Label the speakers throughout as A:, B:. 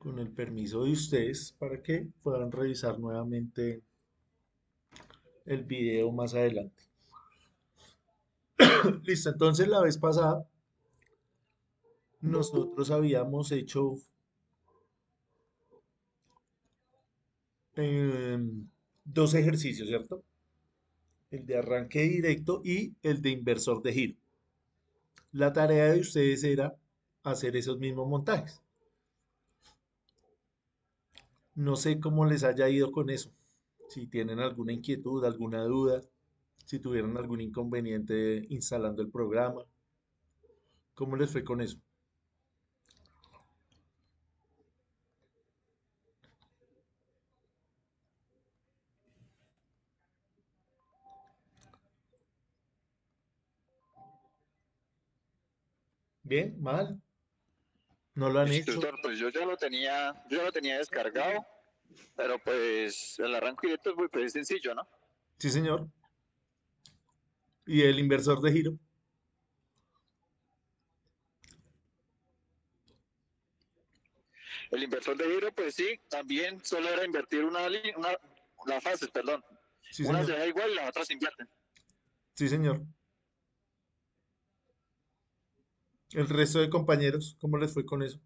A: con el permiso de ustedes para que puedan revisar nuevamente el video más adelante. Listo, entonces la vez pasada nosotros habíamos hecho dos ejercicios, ¿cierto? El de arranque directo y el de inversor de giro. La tarea de ustedes era hacer esos mismos montajes. No sé cómo les haya ido con eso. Si tienen alguna inquietud, alguna duda, si tuvieron algún inconveniente instalando el programa, ¿cómo les fue con eso? ¿Bien? ¿Mal? ¿No lo han hecho?
B: Instructor, pues yo ya lo tenía descargado, pero pues el arranque directo es sencillo, ¿no?
A: Sí, señor. ¿Y el inversor de giro?
B: El inversor de giro, pues sí, también solo era invertir las fases, perdón.
A: Sí,
B: Una
A: señor.
B: se da igual y las otras se invierten.
A: Sí, señor. ¿El resto de compañeros, cómo les fue con eso?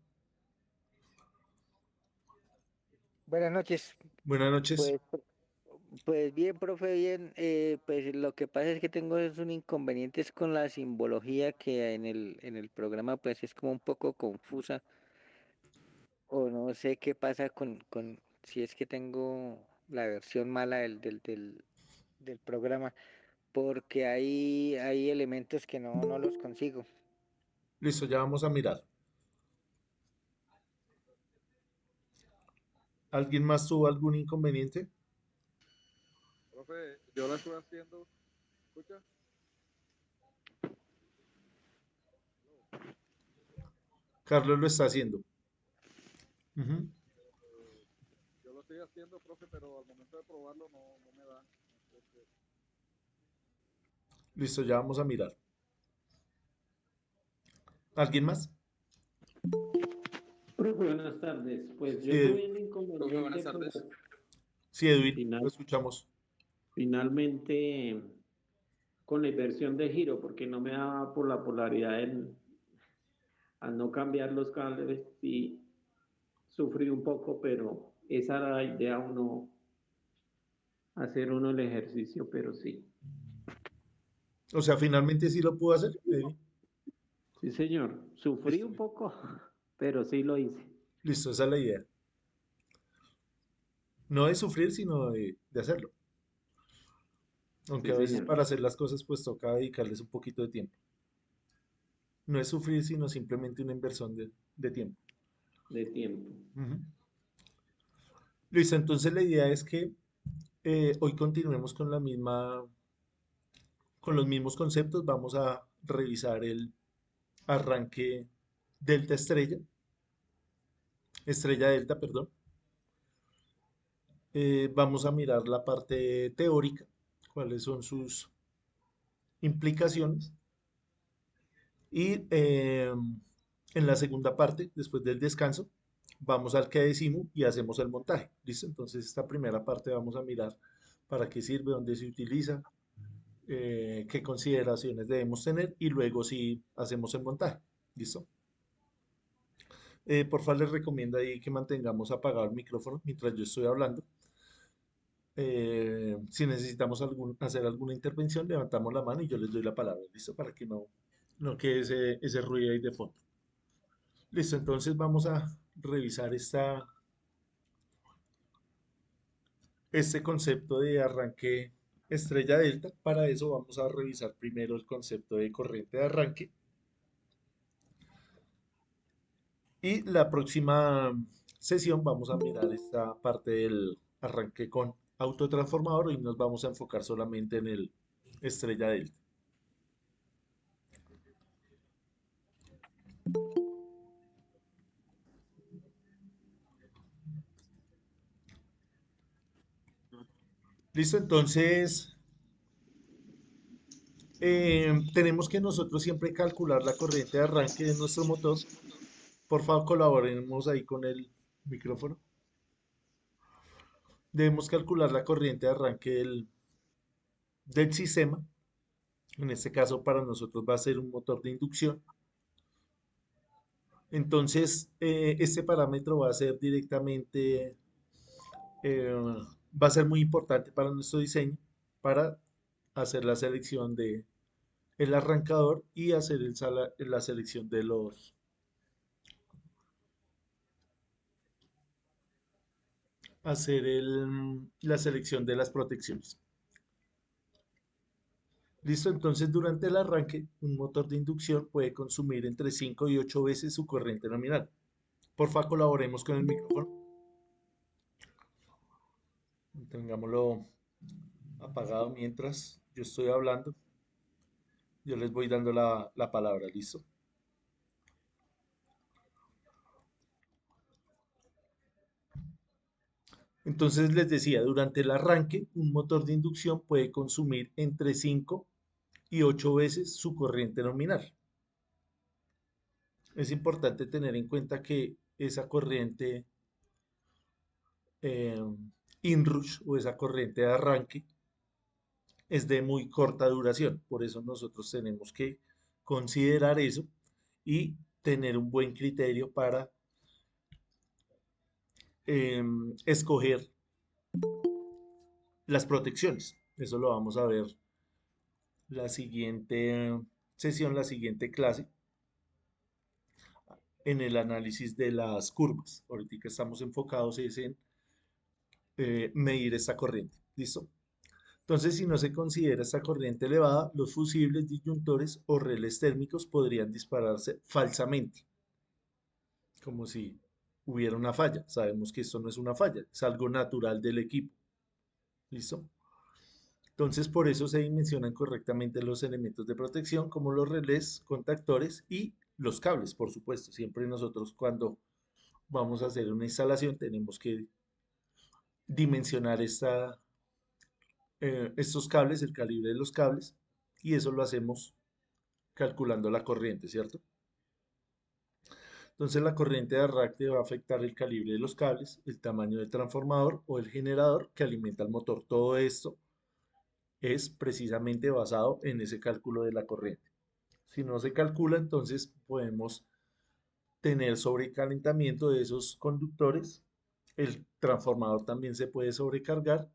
C: Buenas noches.
A: Buenas noches.
C: Pues, pues bien, profe, bien. Pues lo que pasa es que tengo es un inconveniente es con la simbología que en el programa pues es como un poco confusa o no sé qué pasa con si es que tengo la versión mala del programa, porque hay elementos que no los consigo.
A: Listo, ya vamos a mirar. ¿Alguien más tuvo algún inconveniente?
D: Profe, yo la estoy haciendo, ¿escucha?
A: Carlos lo está haciendo. Ujú.
D: Yo lo estoy haciendo, profe, pero al momento de probarlo no me da. Entonces,
A: Listo, ya vamos a mirar. ¿Alguien más?
E: Profe, buenas tardes. Pues
A: Sí,
E: yo tuve un
D: profe, buenas
E: inconveniente, pero
D: tardes.
A: sí, Edwin, lo
E: final,
A: escuchamos.
E: finalmente con la inversión de giro, porque no me daba por la polaridad al no cambiar los cables y sufrí un poco, pero esa era la idea, hacer uno el ejercicio, pero sí.
A: O sea, finalmente sí lo pudo hacer, Edwin.
E: Sí, señor. Sufrí
A: Listo,
E: un poco, pero sí lo hice.
A: listo, esa es la idea. No de sufrir, sino de hacerlo. Aunque
E: Sí,
A: a veces
E: señor.
A: para hacer las cosas pues toca dedicarles un poquito de tiempo. No es sufrir, sino simplemente una inversión de tiempo.
E: De tiempo.
A: Ujú. Listo, entonces la idea es que hoy continuemos con con los mismos conceptos. Vamos a revisar el arranque delta estrella, estrella delta, perdón. Vamos a mirar la parte teórica, cuáles son sus implicaciones. Y en la segunda parte, después del descanso, vamos al que decimos y hacemos el montaje. ¿Listo? Entonces, esta primera parte vamos a mirar para qué sirve, dónde se utiliza, qué consideraciones debemos tener y luego sí hacemos el montaje. ¿Listo? Por favor, les recomiendo ahí que mantengamos apagado el micrófono mientras yo estoy hablando. Si necesitamos hacer alguna intervención, levantamos la mano y yo les doy la palabra. ¿Listo? Para que no quede ese ruido ahí de fondo. Listo, entonces vamos a revisar este concepto de arranque estrella delta. Para eso vamos a revisar primero el concepto de corriente de arranque. Y la próxima sesión vamos a mirar esta parte del arranque con autotransformador y nos vamos a enfocar solamente en el estrella delta. Listo, entonces tenemos que nosotros siempre calcular la corriente de arranque de nuestro motor. Por favor, colaboremos ahí con él micrófono. Debemos calcular la corriente de arranque del sistema. En este caso, para nosotros va a ser un motor de inducción. Entonces, este parámetro va a ser directamente, va a ser muy importante para nuestro diseño, para hacer la selección de el arrancador y hacer la selección de la selección de las protecciones. Listo, entonces durante el arranque, un motor de inducción puede consumir entre 5 y 8 veces su corriente nominal. Porfa, colaboremos con el micrófono. Tengámoslo apagado mientras yo estoy hablando. Yo les voy dando la palabra, ¿listo? Entonces les decía, durante el arranque, un motor de inducción puede consumir entre 5 y 8 veces su corriente nominal. Es importante tener en cuenta que esa corriente eh, inrush o esa corriente de arranque es de muy corta duración. Por eso nosotros tenemos que considerar eso y tener un buen criterio para escoger las protecciones. Eso lo vamos a ver la siguiente sesión, la siguiente clase, en el análisis de las curvas. Ahorita estamos enfocados en medir esta corriente. ¿Listo? Entonces, si no se considera esta corriente elevada, los fusibles, disyuntores o relés térmicos podrían dispararse falsamente, como si hubiera una falla. Sabemos que esto no es una falla, es algo natural del equipo. ¿Listo? Entonces, por eso se dimensionan correctamente los elementos de protección, como los relés, contactores y los cables, por supuesto. Siempre nosotros cuando vamos a hacer una instalación tenemos que dimensionar estos cables, el calibre de los cables, y eso lo hacemos calculando la corriente, ¿cierto? Entonces la corriente de arrastre va a afectar el calibre de los cables, el tamaño del transformador o el generador que alimenta el motor. Todo esto es precisamente basado en ese cálculo de la corriente. Si no se calcula, entonces podemos tener sobrecalentamiento de esos conductores. El transformador también se puede sobrecargar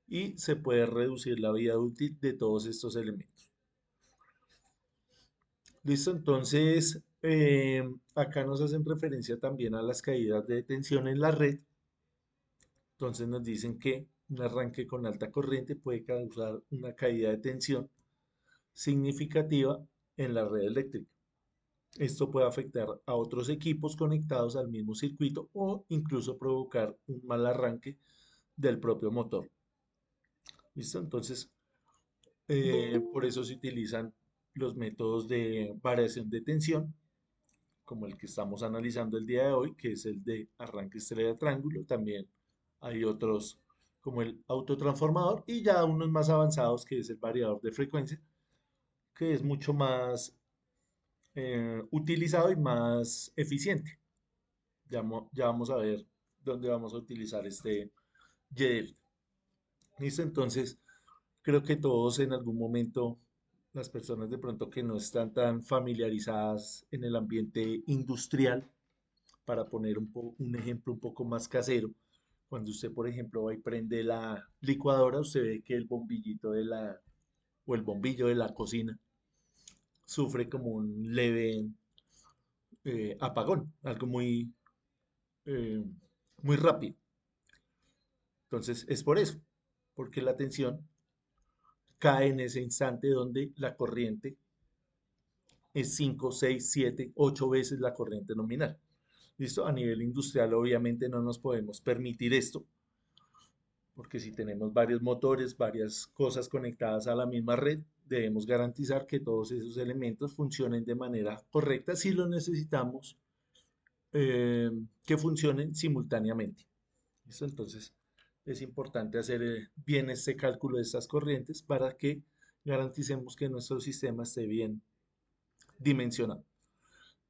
A: y se puede reducir la vida útil de todos estos elementos. Listo, entonces acá nos hacen referencia también a las caídas de tensión en la red. Entonces nos dicen que un arranque con alta corriente puede causar una caída de tensión significativa en la red eléctrica. Esto puede afectar a otros equipos conectados al mismo circuito o incluso provocar un mal arranque del propio motor. ¿Listo? Entonces, por eso se utilizan los métodos de variación de tensión, como el que estamos analizando el día de hoy, que es el de arranque estrella triángulo. También hay otros como el autotransformador y ya unos más avanzados, que es el variador de frecuencia, que es mucho más utilizado y más eficiente. Ya vamos a ver dónde vamos a utilizar este YDEL. ¿Listo? Entonces, creo que todos en algún momento, las personas de pronto que no están tan familiarizadas en el ambiente industrial, para poner un ejemplo un poco más casero, cuando usted, por ejemplo, va y prende la licuadora, usted ve que el bombillito o el bombillo de la cocina sufre como un leve apagón, algo eh, muy rápido. Entonces, es por eso, porque la tensión cae en ese instante donde la corriente es 5, 6, 7, 8 veces la corriente nominal. ¿Listo? A nivel industrial, obviamente, no nos podemos permitir esto, porque si tenemos varios motores, varias cosas conectadas a la misma red, debemos garantizar que todos esos elementos funcionen de manera correcta si los necesitamos que funcionen simultáneamente. ¿Listo? Entonces, es importante hacer bien este cálculo de estas corrientes para que garanticemos que nuestro sistema esté bien dimensionado.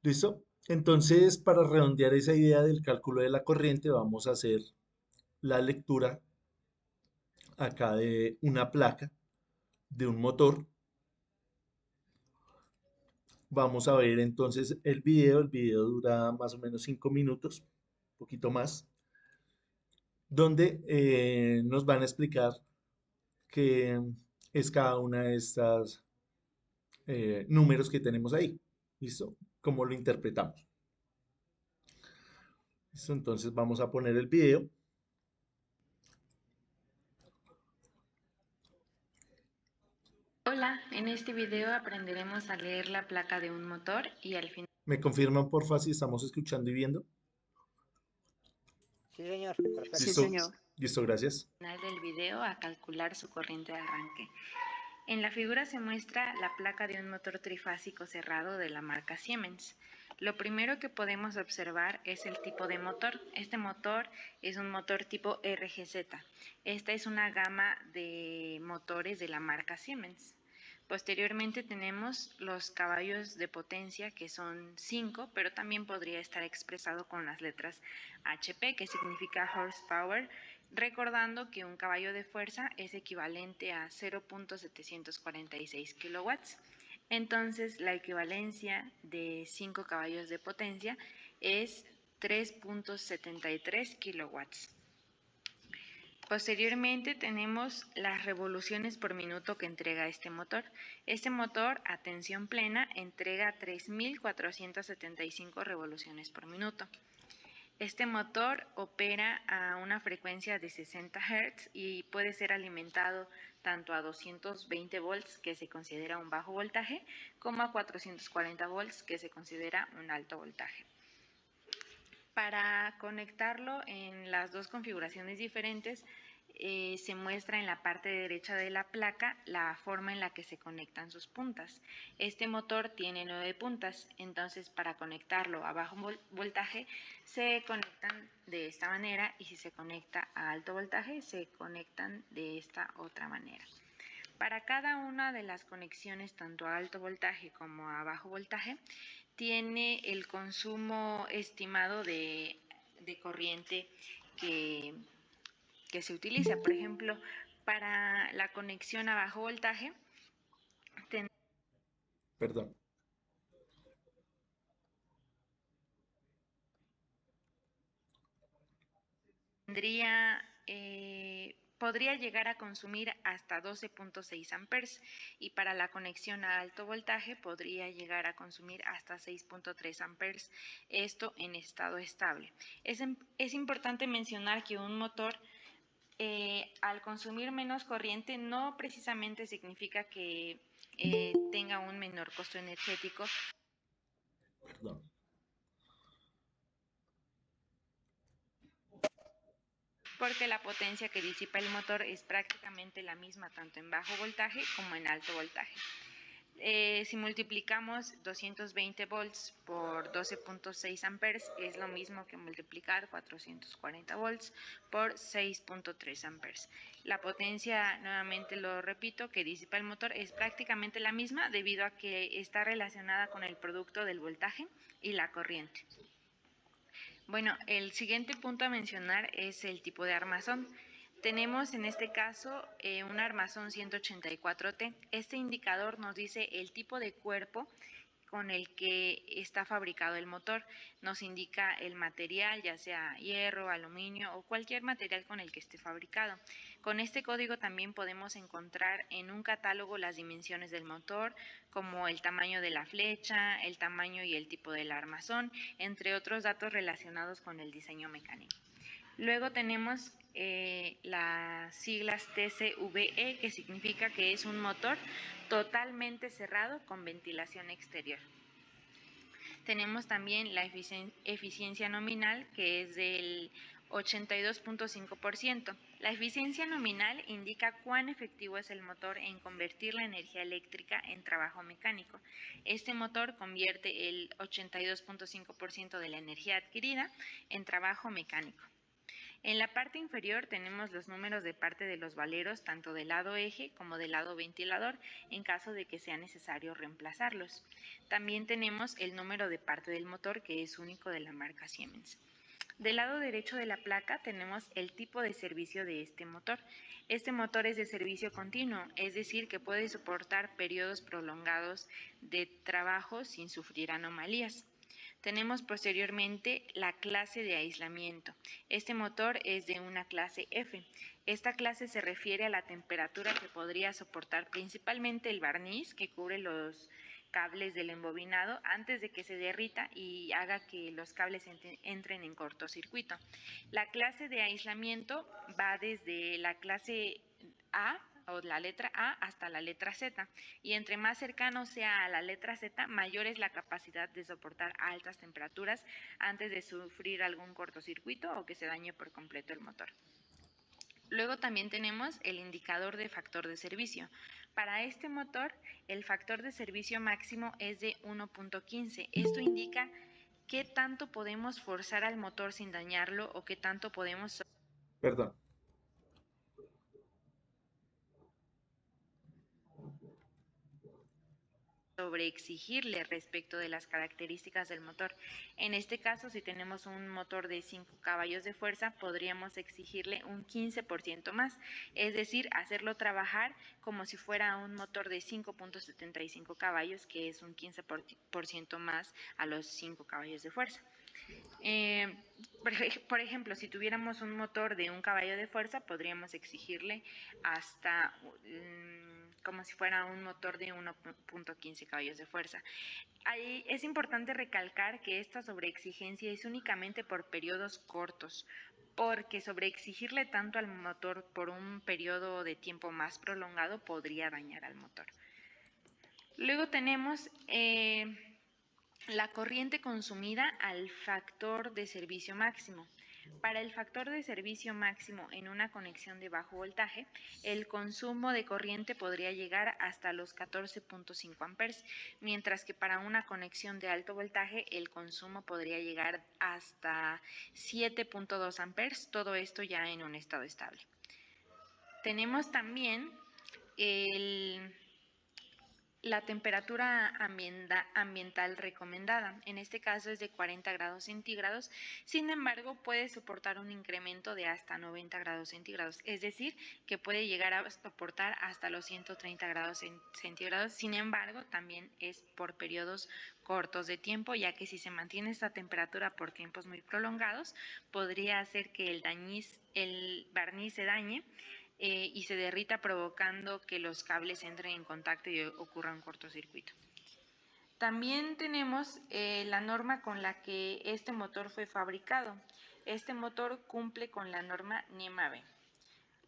A: ¿Listo? Entonces, para redondear esa idea del cálculo de la corriente, vamos a hacer la lectura acá de una placa de un motor. Vamos a ver entonces el video dura más o menos 5 minutos, un poquito más, donde nos van a explicar qué es cada una de estas números que tenemos ahí. ¿Listo? ¿Cómo lo interpretamos? ¿Listo? Entonces vamos a poner el video.
F: Hola, en este video aprenderemos a leer la placa de un motor y al final
A: ¿Me confirman porfa si estamos escuchando y viendo?
C: Sí, señor,
F: Sí,
C: perfecto.
A: ¿Listo?
F: señor.
A: Listo, gracias.
F: Del video a calcular su corriente de arranque. En la figura se muestra la placa de un motor trifásico cerrado de la marca Siemens. Lo primero que podemos observar es el tipo de motor. Este motor es un motor tipo RGZ. Esta es una gama de motores de la marca Siemens. Posteriormente tenemos los caballos de potencia, que son 5, pero también podría estar expresado con las letras HP, que significa horsepower, recordando que un caballo de fuerza es equivalente a 0.746 kilowatts. Entonces, la equivalencia de 5 caballos de potencia es 3.73 kilowatts. Posteriormente tenemos las revoluciones por minuto que entrega este motor. Este motor a tensión plena entrega 3.475 revoluciones por minuto. Este motor opera a una frecuencia de 60 Hz y puede ser alimentado tanto a 220 volts, que se considera un bajo voltaje, como a 440 volts, que se considera un alto voltaje. Para conectarlo en las dos configuraciones diferentes, se muestra en la parte derecha de la placa la forma en la que se conectan sus puntas. Este motor tiene 9 puntas, entonces para conectarlo a bajo voltaje se conectan de esta manera, y si se conecta a alto voltaje se conectan de esta otra manera. Para cada una de las conexiones, tanto a alto voltaje como a bajo voltaje, tiene el consumo estimado de corriente que se utiliza. Por ejemplo, para la conexión a bajo voltaje,
A: Perdón.
F: podría llegar a consumir hasta 12.6 amperes, y para la conexión a alto voltaje podría llegar a consumir hasta 6.3 amperes, esto en estado estable. Es importante mencionar que un motor al consumir menos corriente no precisamente significa que tenga un menor costo energético.
A: Perdón.
F: Porque la potencia que disipa el motor es prácticamente la misma tanto en bajo voltaje como en alto voltaje. Si multiplicamos 220 volts por 12.6 amperes, es lo mismo que multiplicar 440 volts por 6.3 amperes. La potencia, nuevamente lo repito, que disipa el motor es prácticamente la misma, debido a que está relacionada con el producto del voltaje y la corriente. Bueno, el siguiente punto a mencionar es el tipo de armazón. Tenemos en este caso un armazón 184T. Este indicador nos dice el tipo de cuerpo con el que está fabricado el motor. Nos indica el material, ya sea hierro, aluminio o cualquier material con el que esté fabricado. Con este código también podemos encontrar en un catálogo las dimensiones del motor, como el tamaño de la flecha, el tamaño y el tipo del armazón, entre otros datos relacionados con el diseño mecánico. Luego tenemos las siglas TCVE, que significa que es un motor totalmente cerrado con ventilación exterior. Tenemos también la eficiencia nominal, que es del 82.5%. La eficiencia nominal indica cuán efectivo es el motor en convertir la energía eléctrica en trabajo mecánico. Este motor convierte el 82.5% de la energía adquirida en trabajo mecánico. En la parte inferior tenemos los números de parte de los valeros, tanto del lado eje como del lado ventilador, en caso de que sea necesario reemplazarlos. También tenemos el número de parte del motor, que es único de la marca Siemens. Del lado derecho de la placa tenemos el tipo de servicio de este motor. Este motor es de servicio continuo, es decir, que puede soportar periodos prolongados de trabajo sin sufrir anomalías. Tenemos posteriormente la clase de aislamiento. Este motor es de una clase F. Esta clase se refiere a la temperatura que podría soportar principalmente el barniz que cubre los cables del embobinado antes de que se derrita y haga que los cables entren en cortocircuito. La clase de aislamiento va desde la clase A o la letra A hasta la letra Z, y entre más cercano sea a la letra Z, mayor es la capacidad de soportar altas temperaturas antes de sufrir algún cortocircuito o que se dañe por completo el motor. Luego también tenemos el indicador de factor de servicio. Para este motor, el factor de servicio máximo es de 1.15. Esto indica qué tanto podemos forzar al motor sin dañarlo o qué tanto podemos
A: Perdón.
F: sobreexigirle respecto de las características del motor. En este caso, si tenemos un motor de 5 caballos de fuerza, podríamos exigirle un 15% más, es decir, hacerlo trabajar como si fuera un motor de 5.75 caballos, que es un 15% más a los 5 caballos de fuerza. Por ejemplo, si tuviéramos un motor de 1 caballo de fuerza, podríamos exigirle hasta como si fuera un motor de 1.15 caballos de fuerza. Ahí es importante recalcar que esta sobreexigencia es únicamente por periodos cortos, porque sobreexigirle tanto al motor por un periodo de tiempo más prolongado podría dañar al motor. Luego tenemos la corriente consumida al factor de servicio máximo. Para el factor de servicio máximo en una conexión de bajo voltaje, el consumo de corriente podría llegar hasta los 14.5 amperes, mientras que para una conexión de alto voltaje el consumo podría llegar hasta 7.2 amperes, todo esto ya en un estado estable. Tenemos también la temperatura ambiental recomendada. En este caso es de 40 grados centígrados, sin embargo puede soportar un incremento de hasta 90 grados centígrados, es decir, que puede llegar a soportar hasta los 130 grados centígrados, sin embargo también es por periodos cortos de tiempo, ya que si se mantiene esta temperatura por tiempos muy prolongados, podría hacer que el barniz se dañe y se derrita, provocando que los cables entren en contacto y ocurra un cortocircuito. También tenemos la norma con la que este motor fue fabricado. Este motor cumple con la norma NEMA B.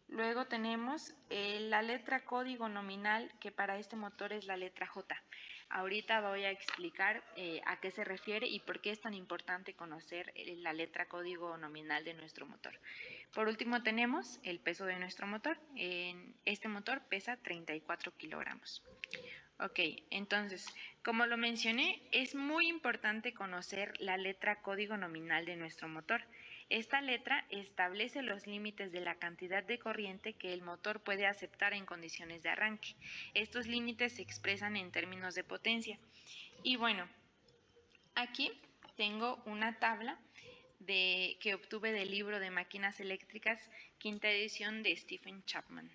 F: Luego tenemos la letra código nominal, que para este motor es la letra J. Ahorita voy a explicar a qué se refiere y por qué es tan importante conocer la letra código nominal de nuestro motor. Por último tenemos el peso de nuestro motor. Este motor pesa 34 kilogramos. Ok, entonces, como lo mencioné, es muy importante conocer la letra código nominal de nuestro motor. Esta letra establece los límites de la cantidad de corriente que el motor puede aceptar en condiciones de arranque. Estos límites se expresan en términos de potencia. Y bueno, aquí tengo una tabla que obtuve del libro de máquinas eléctricas, quinta edición de Stephen Chapman.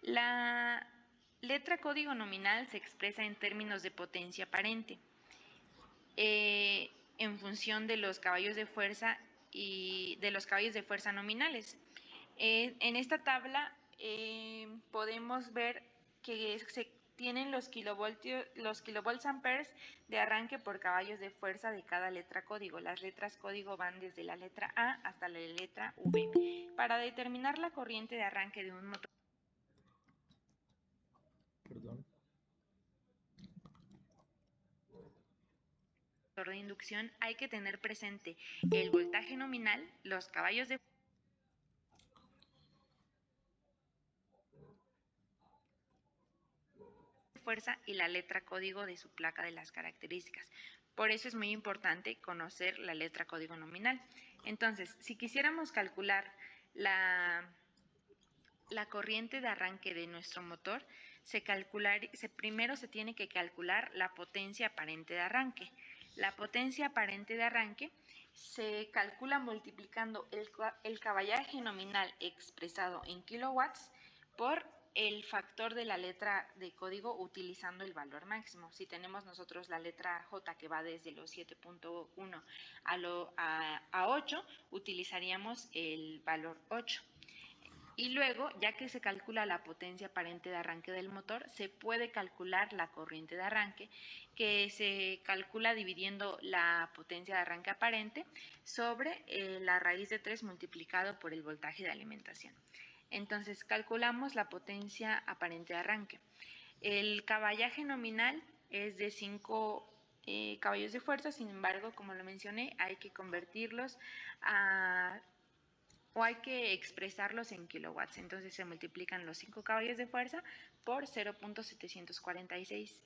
F: La letra código nominal se expresa en términos de potencia aparente, en función de los caballos de fuerza y de los caballos de fuerza nominales. En esta tabla podemos ver que se tienen los kilovolts amperes de arranque por caballos de fuerza de cada letra código. Las letras código van desde la letra A hasta la letra V. Para determinar la corriente de arranque de un motor de inducción, hay que tener presente el voltaje nominal, los caballos de fuerza y la letra código de su placa de las características. Por eso es muy importante conocer la letra código nominal. Entonces, si quisiéramos calcular la corriente de arranque de nuestro motor, primero se tiene que calcular la potencia aparente de arranque. La potencia aparente de arranque se calcula multiplicando el caballaje nominal expresado en kilowatts por el factor de la letra de código utilizando el valor máximo. Si tenemos nosotros la letra J que va desde los 7.1 a 8, utilizaríamos el valor 8. Y luego, ya que se calcula la potencia aparente de arranque del motor, se puede calcular la corriente de arranque, que se calcula dividiendo la potencia de arranque aparente sobre la raíz de 3 multiplicado por el voltaje de alimentación. Entonces, calculamos la potencia aparente de arranque. El caballaje nominal es de 5 caballos de fuerza, sin embargo, como lo mencioné, hay que convertirlos o hay que expresarlos en kilowatts. Entonces se multiplican los 5 caballos de fuerza por 0.746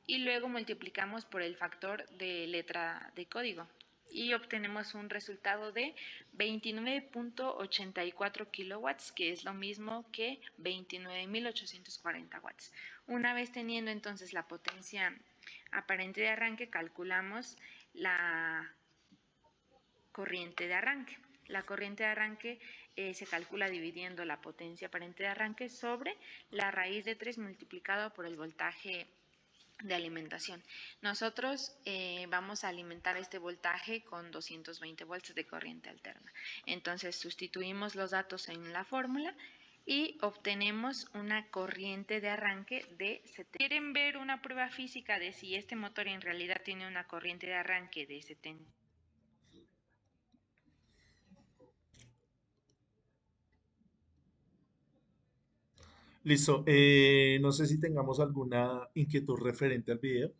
F: y luego multiplicamos por el factor de letra de código y obtenemos un resultado de 29.84 kilowatts, que es lo mismo que 29.840 watts. Una vez teniendo entonces la potencia aparente de arranque, calculamos la corriente de arranque. La corriente de arranque se calcula dividiendo la potencia aparente de arranque sobre la raíz de 3 multiplicado por el voltaje de alimentación. Nosotros vamos a alimentar este voltaje con 220 volts de corriente alterna. Entonces sustituimos los datos en la fórmula y obtenemos una corriente de arranque de 70. ¿Quieren ver una prueba física de si este motor en realidad tiene una corriente de arranque de 70?
A: Listo. No sé si tengamos alguna inquietud referente al video,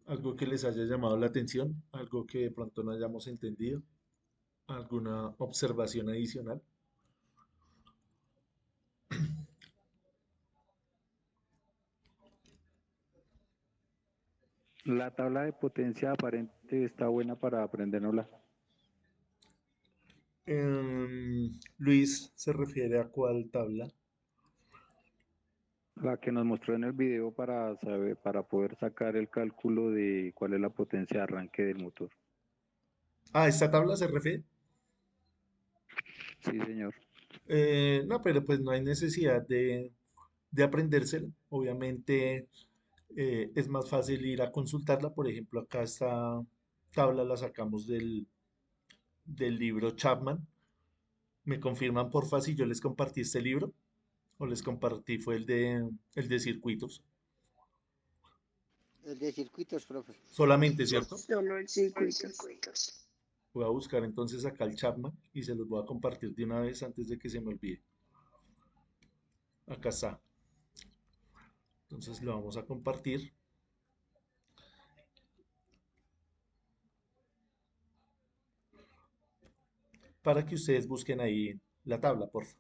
A: algo que les haya llamado la atención, algo que de pronto no hayamos entendido, alguna observación adicional.
G: La tabla de potencia aparente está buena para aprendérnosla.
A: Luis se refiere a cuál tabla.
G: La que nos mostró en el video para saber, para poder sacar el cálculo de cuál es la potencia de arranque del motor.
A: Ah, ¿esta tabla se refiere?
G: Sí, señor.
A: No, pero pues no hay necesidad de aprendérsela. Obviamente es más fácil ir a consultarla. Por ejemplo, acá esta tabla la sacamos del libro Chapman. ¿Me confirman, porfa, si yo les compartí este libro? ¿O les compartí fue el de circuitos?
C: El de circuitos, profe.
A: Solamente, ¿cierto?
H: Solo el circuitos.
A: Voy a buscar entonces acá el Chapman y se los voy a compartir de una vez antes de que se me olvide. Acá está. Entonces lo vamos a compartir. Para que ustedes busquen ahí la tabla, porfa.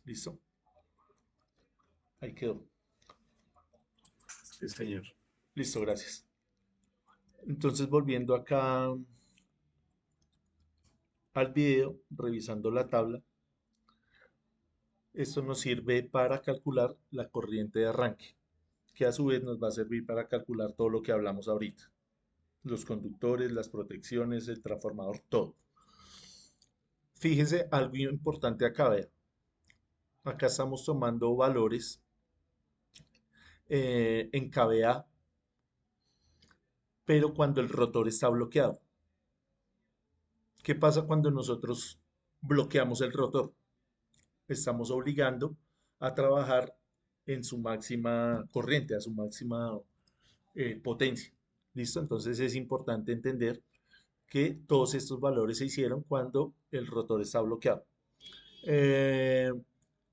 A: ¿Listo? Ahí quedó.
I: Sí, señor.
A: Listo, gracias. Entonces, volviendo acá al video, revisando la tabla, esto nos sirve para calcular la corriente de arranque, que a su vez nos va a servir para calcular todo lo que hablamos ahorita. Los conductores, las protecciones, el transformador, todo. Fíjense algo importante acá, vean. Acá estamos tomando valores en kVA, pero cuando el rotor está bloqueado. ¿Qué pasa cuando nosotros bloqueamos el rotor? Estamos obligando a trabajar en su máxima corriente, a su máxima potencia. ¿Listo? Entonces es importante entender que todos estos valores se hicieron cuando el rotor está bloqueado. En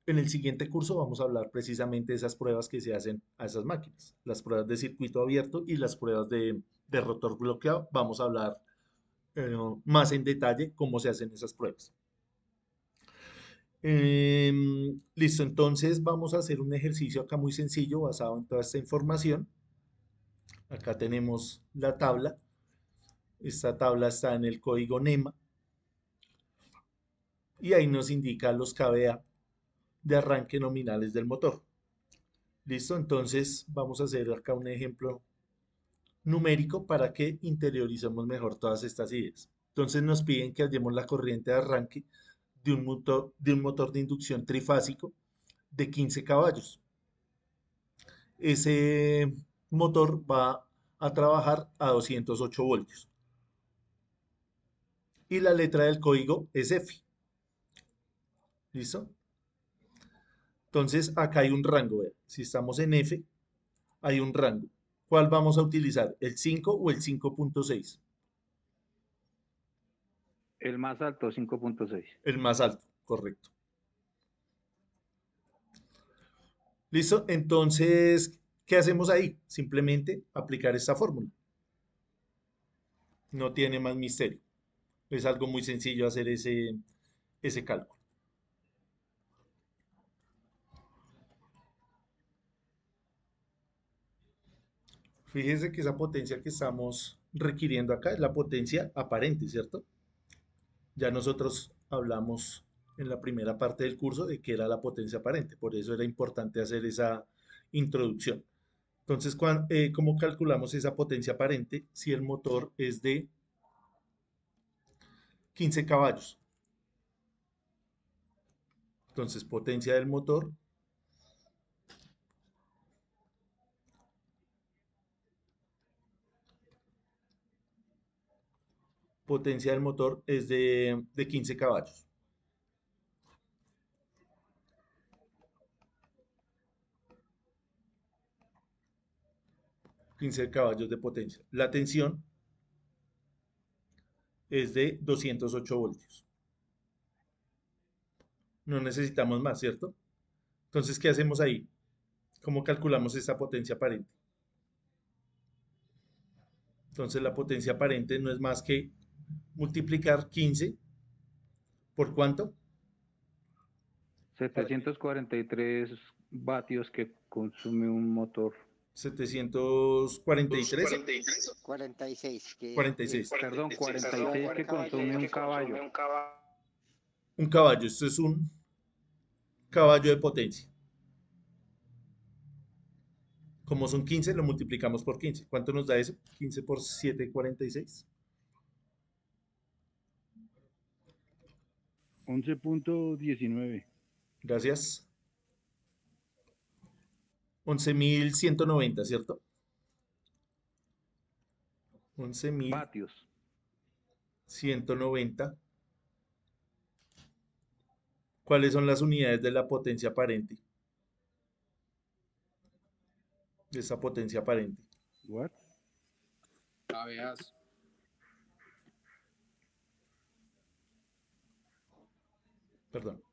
A: el siguiente curso vamos a hablar precisamente de esas pruebas que se hacen a esas máquinas, las pruebas de circuito abierto y las pruebas de rotor bloqueado. Vamos a hablar más en detalle cómo se hacen esas pruebas. Listo, entonces vamos a hacer un ejercicio acá muy sencillo basado en toda esta información. Acá tenemos la tabla. Esta tabla está en el código NEMA y ahí nos indica los kVA de arranque nominales del motor. ¿Listo? Entonces vamos a hacer acá un ejemplo numérico para que interioricemos mejor todas estas ideas. Entonces nos piden que hallemos la corriente de arranque de un motor de inducción trifásico de 15 caballos. Ese motor va a trabajar a 208 voltios. Y la letra del código es F. ¿Listo? Entonces acá hay un rango. ¿Ve? Si estamos en F, hay un rango. ¿Cuál vamos a utilizar? ¿El 5 o el 5.6?
G: El más alto, 5.6.
A: El más alto, correcto. ¿Listo? Entonces, ¿qué hacemos ahí? Simplemente aplicar esta fórmula. No tiene más misterio. Es algo muy sencillo hacer ese cálculo. Fíjense que esa potencia que estamos requiriendo acá es la potencia aparente, ¿cierto? Ya nosotros hablamos en la primera parte del curso de que era la potencia aparente, por eso era importante hacer esa introducción. Entonces, ¿cómo calculamos esa potencia aparente si el motor es de 15 caballos? Entonces, potencia del motor es de 15 caballos. 15 caballos de potencia. La tensión es de 208 voltios. No necesitamos más, ¿cierto? Entonces, ¿qué hacemos ahí? ¿Cómo calculamos esa potencia aparente? Entonces, la potencia aparente no es más que multiplicar 15 por ¿cuánto?
G: 743 vatios que consume un motor.
A: 743,
C: 46, que
A: 46.
G: Perdón, 46 que consume un caballo.
A: Un caballo, esto es un caballo de potencia. Como son 15, lo multiplicamos por 15. ¿Cuánto nos da eso? 15 por 7, 46.
G: 11.19.
A: Gracias. 11.190, ¿cierto?
G: Vatios.
A: 11.190. ¿Cuáles son las unidades de la potencia aparente? De esa potencia aparente.
G: What?
D: kVAs.
A: Perdón.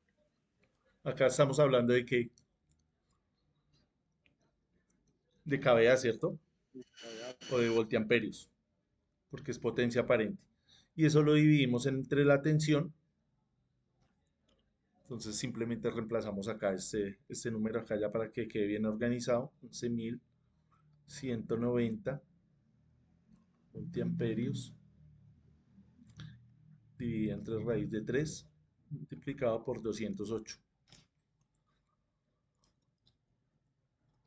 A: Acá estamos hablando de qué? De kVA, ¿cierto? O de voltiamperios, porque es potencia aparente. Y eso lo dividimos entre la tensión. Entonces simplemente reemplazamos acá este número acá ya para que quede bien organizado. 11.190 voltiamperios dividido entre raíz de 3 multiplicado por 208.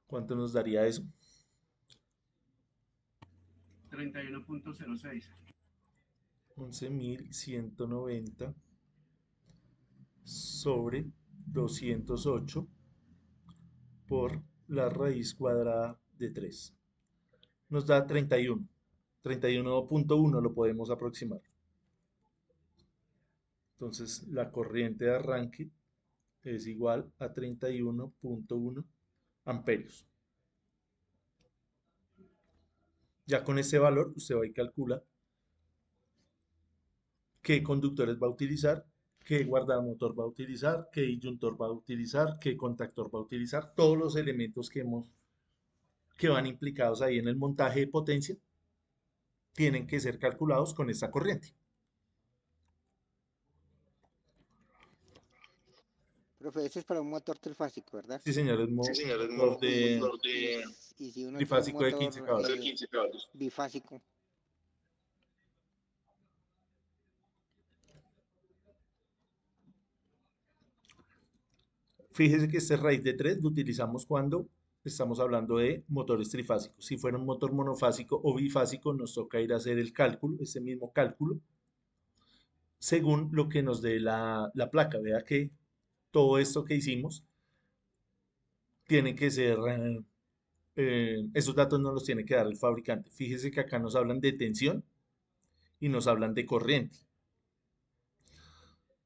A: ¿Cuánto nos daría eso?
I: 31.06.
A: 11.190 sobre 208 por la raíz cuadrada de 3. Nos da 31. 31.1 lo podemos aproximar. Entonces la corriente de arranque es igual a 31.1 amperios. Ya con ese valor usted va y calcula qué conductores va a utilizar, qué guardamotor va a utilizar, qué disyuntor va a utilizar, qué contactor va a utilizar, todos los elementos que van implicados ahí en el montaje de potencia tienen que ser calculados con esta corriente.
C: Profe, eso es para un motor trifásico, ¿verdad?
A: Sí, señor, es
B: Sí, señor, es
A: motor
C: Y,
A: de
C: y si uno tiene un
A: trifásico de 15
C: motor
A: caballos.
B: 15 caballos.
C: bifásico,
A: Fíjese que este raíz de 3 lo utilizamos cuando estamos hablando de motores trifásicos. Si fuera un motor monofásico o bifásico, nos toca ir a hacer el cálculo, ese mismo cálculo, según lo que nos dé la placa. Vea que todo esto que hicimos tiene que ser, esos datos nos los tiene que dar el fabricante. Fíjese que acá nos hablan de tensión y nos hablan de corriente.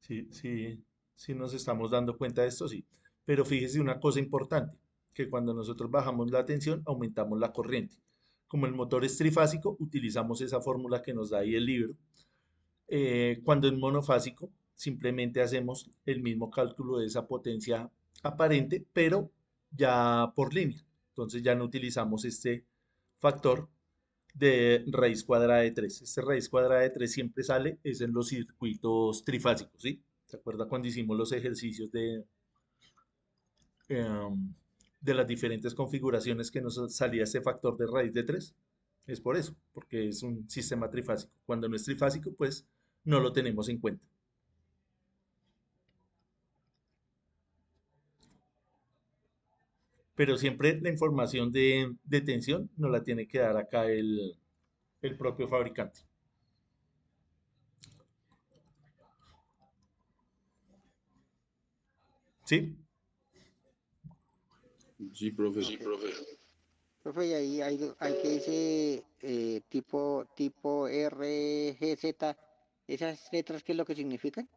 A: Sí, sí, sí nos estamos dando cuenta de esto, sí. Pero fíjese una cosa importante, que cuando nosotros bajamos la tensión, aumentamos la corriente. Como el motor es trifásico, utilizamos esa fórmula que nos da ahí el libro. Cuando es monofásico, simplemente hacemos el mismo cálculo de esa potencia aparente, pero ya por línea. Entonces ya no utilizamos este factor de raíz cuadrada de 3. Este raíz cuadrada de 3 siempre sale, es en los circuitos trifásicos, ¿sí? ¿Se acuerda cuando hicimos los ejercicios de las diferentes configuraciones que nos salía este factor de raíz de 3? Es por eso, porque es un sistema trifásico. Cuando no es trifásico, pues no lo tenemos en cuenta. Pero siempre la información de tensión nos la tiene que dar acá el propio fabricante. ¿Sí?
I: Sí, profe.
B: Sí, profe.
C: profe, y ahí hay que dice tipo RGZ, esas letras, ¿qué es lo que significan?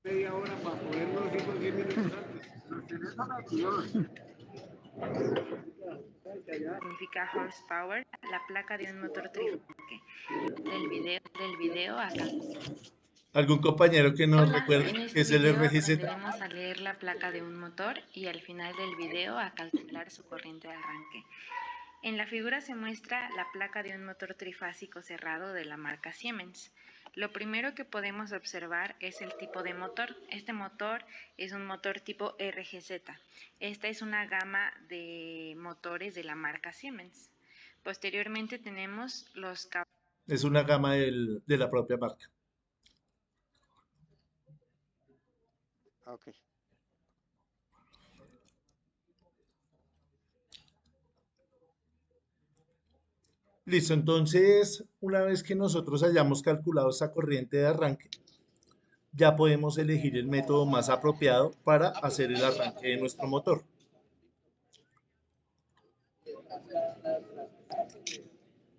D: Media hora para poderlo decir por 10 minutos
F: Significa horsepower, la placa de un motor trifásico. Del video acá.
A: ¿Algún compañero que nos
F: Hola,
A: recuerde
F: en
A: qué
F: este
A: es el
F: video
A: RGZ?
F: aprenderemos a leer la placa de un motor y al final del video a calcular su corriente de arranque. En la figura se muestra la placa de un motor trifásico cerrado de la marca Siemens. Lo primero que podemos observar es el tipo de motor. Este motor es un motor tipo RGZ. Esta es una gama de motores de la marca Siemens. Posteriormente tenemos los
A: Es una gama de la propia marca.
C: Ok.
A: Listo, entonces, una vez que nosotros hayamos calculado esa corriente de arranque, ya podemos elegir el método más apropiado para hacer el arranque de nuestro motor.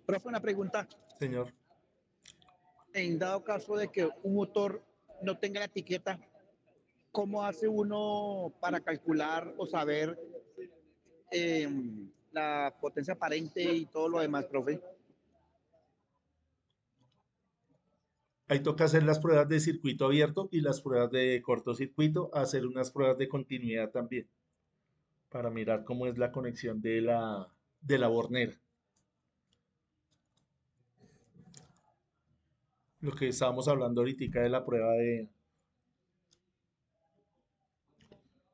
J: Profe, una pregunta.
A: Señor,
J: En dado caso de que un motor no tenga la etiqueta, ¿cómo hace uno para calcular o saber eh, la potencia aparente y todo lo demás, profe?
A: ahí toca hacer las pruebas de circuito abierto y las pruebas de cortocircuito, hacer unas pruebas de continuidad también, para mirar cómo es la conexión de la bornera. Lo que estábamos hablando ahorita de la prueba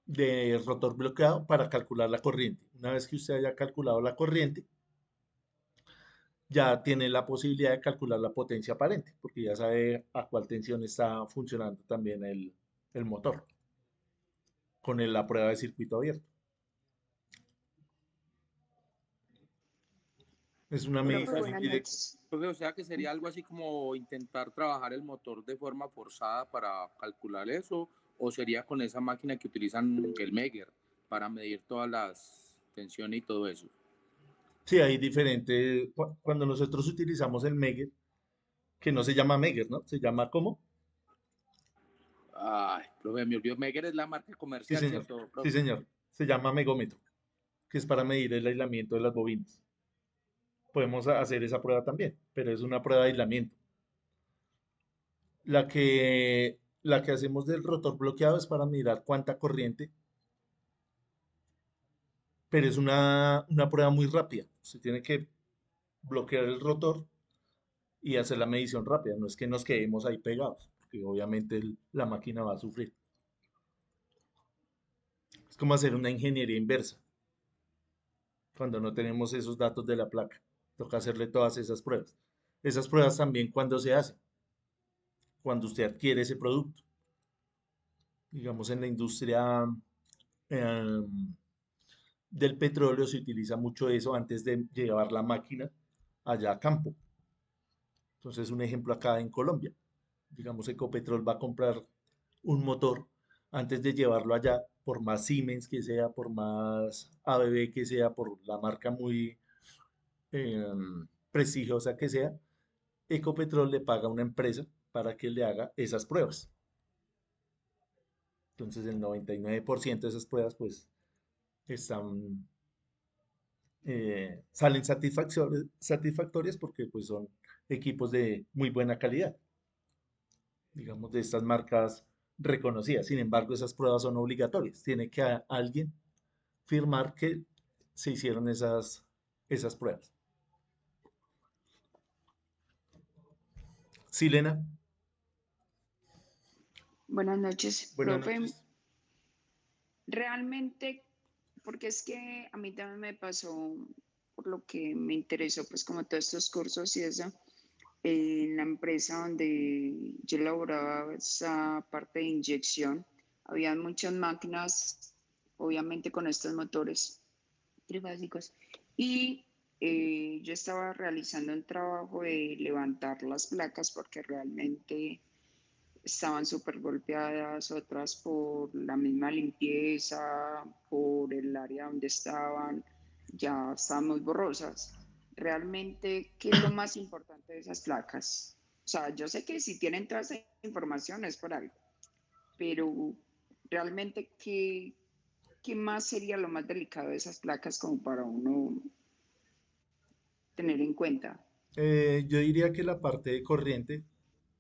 A: de rotor bloqueado para calcular la corriente. Una vez que usted haya calculado la corriente, ya tiene la posibilidad de calcular la potencia aparente, porque ya sabe a cuál tensión está funcionando también el motor con la prueba de circuito abierto. Es una
H: Profe,
A: medición
H: buenas
A: indirecta.
H: noches.
I: Profe, o sea que sería algo así como intentar trabajar el motor de forma forzada para calcular eso, o sería con esa máquina que utilizan el Megger para medir todas las tensiones y todo eso.
A: Sí, hay diferentes. Cuando nosotros utilizamos el Megger, que no se llama Megger, ¿no? Se llama ¿cómo?
I: Ay, profe, me olvidó. Megger es la marca
A: Sí,
I: comercial,
A: señor.
I: ¿cierto,
A: Sí,
I: profe?
A: señor. Se llama megómetro, que es para medir el aislamiento de las bobinas. Podemos hacer esa prueba también, pero es una prueba de aislamiento. La que hacemos del rotor bloqueado es para mirar cuánta corriente, pero es una prueba muy rápida. Usted tiene que bloquear el rotor y hacer la medición rápida. No es que nos quedemos ahí pegados, porque obviamente la máquina va a sufrir. Es como hacer una ingeniería inversa cuando no tenemos esos datos de la placa. Toca hacerle todas esas pruebas. Esas pruebas también cuando se hacen, cuando usted adquiere ese producto. Digamos, en la industria em, del petróleo se utiliza mucho eso antes de llevar la máquina allá a campo. Entonces, un ejemplo acá en Colombia. Digamos, Ecopetrol va a comprar un motor antes de llevarlo allá, por más Siemens que sea, por más ABB que sea, por la marca muy prestigiosa que sea, Ecopetrol le paga a una empresa para que le haga esas pruebas. Entonces, el 99% de esas pruebas, pues, están, salen satisfactorias porque, pues, son equipos de muy buena calidad, digamos, de estas marcas reconocidas. Sin embargo, esas pruebas son obligatorias. Tiene que alguien firmar que se hicieron esas pruebas. Silena,
H: Buenas noches,
A: buenas
H: profe.
A: noches.
H: Realmente, porque es que a mí también me pasó, por lo que me interesó, pues como todos estos cursos y eso, en la empresa donde yo laboraba esa parte de inyección, había muchas máquinas, obviamente con estos motores trifásicos, y yo estaba realizando un trabajo de levantar las placas porque realmente estaban súper golpeadas, otras por la misma limpieza, por el área donde estaban, ya estaban muy borrosas. Realmente, ¿qué es lo más importante de esas placas? O sea, yo sé que si tienen toda esa información es por algo, pero realmente, ¿qué más sería lo más delicado de esas placas como para uno tener en cuenta?
A: Yo diría que la parte de corriente,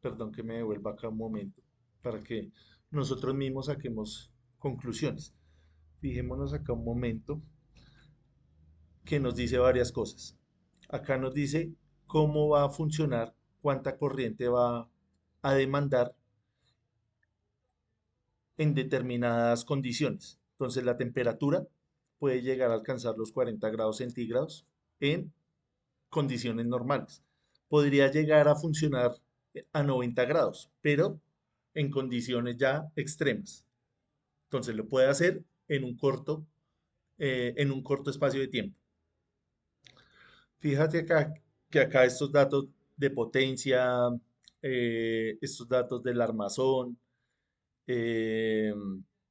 A: perdón que me devuelva acá un momento, para que nosotros mismos saquemos conclusiones. Fijémonos acá un momento que nos dice varias cosas. Acá nos dice cómo va a funcionar, cuánta corriente va a demandar en determinadas condiciones. Entonces la temperatura puede llegar a alcanzar los 40 grados centígrados en condiciones normales. Podría llegar a funcionar a 90 grados, pero en condiciones ya extremas. Entonces lo puede hacer en un corto espacio de tiempo. Fíjate acá que acá estos datos de potencia, estos datos del armazón, eh,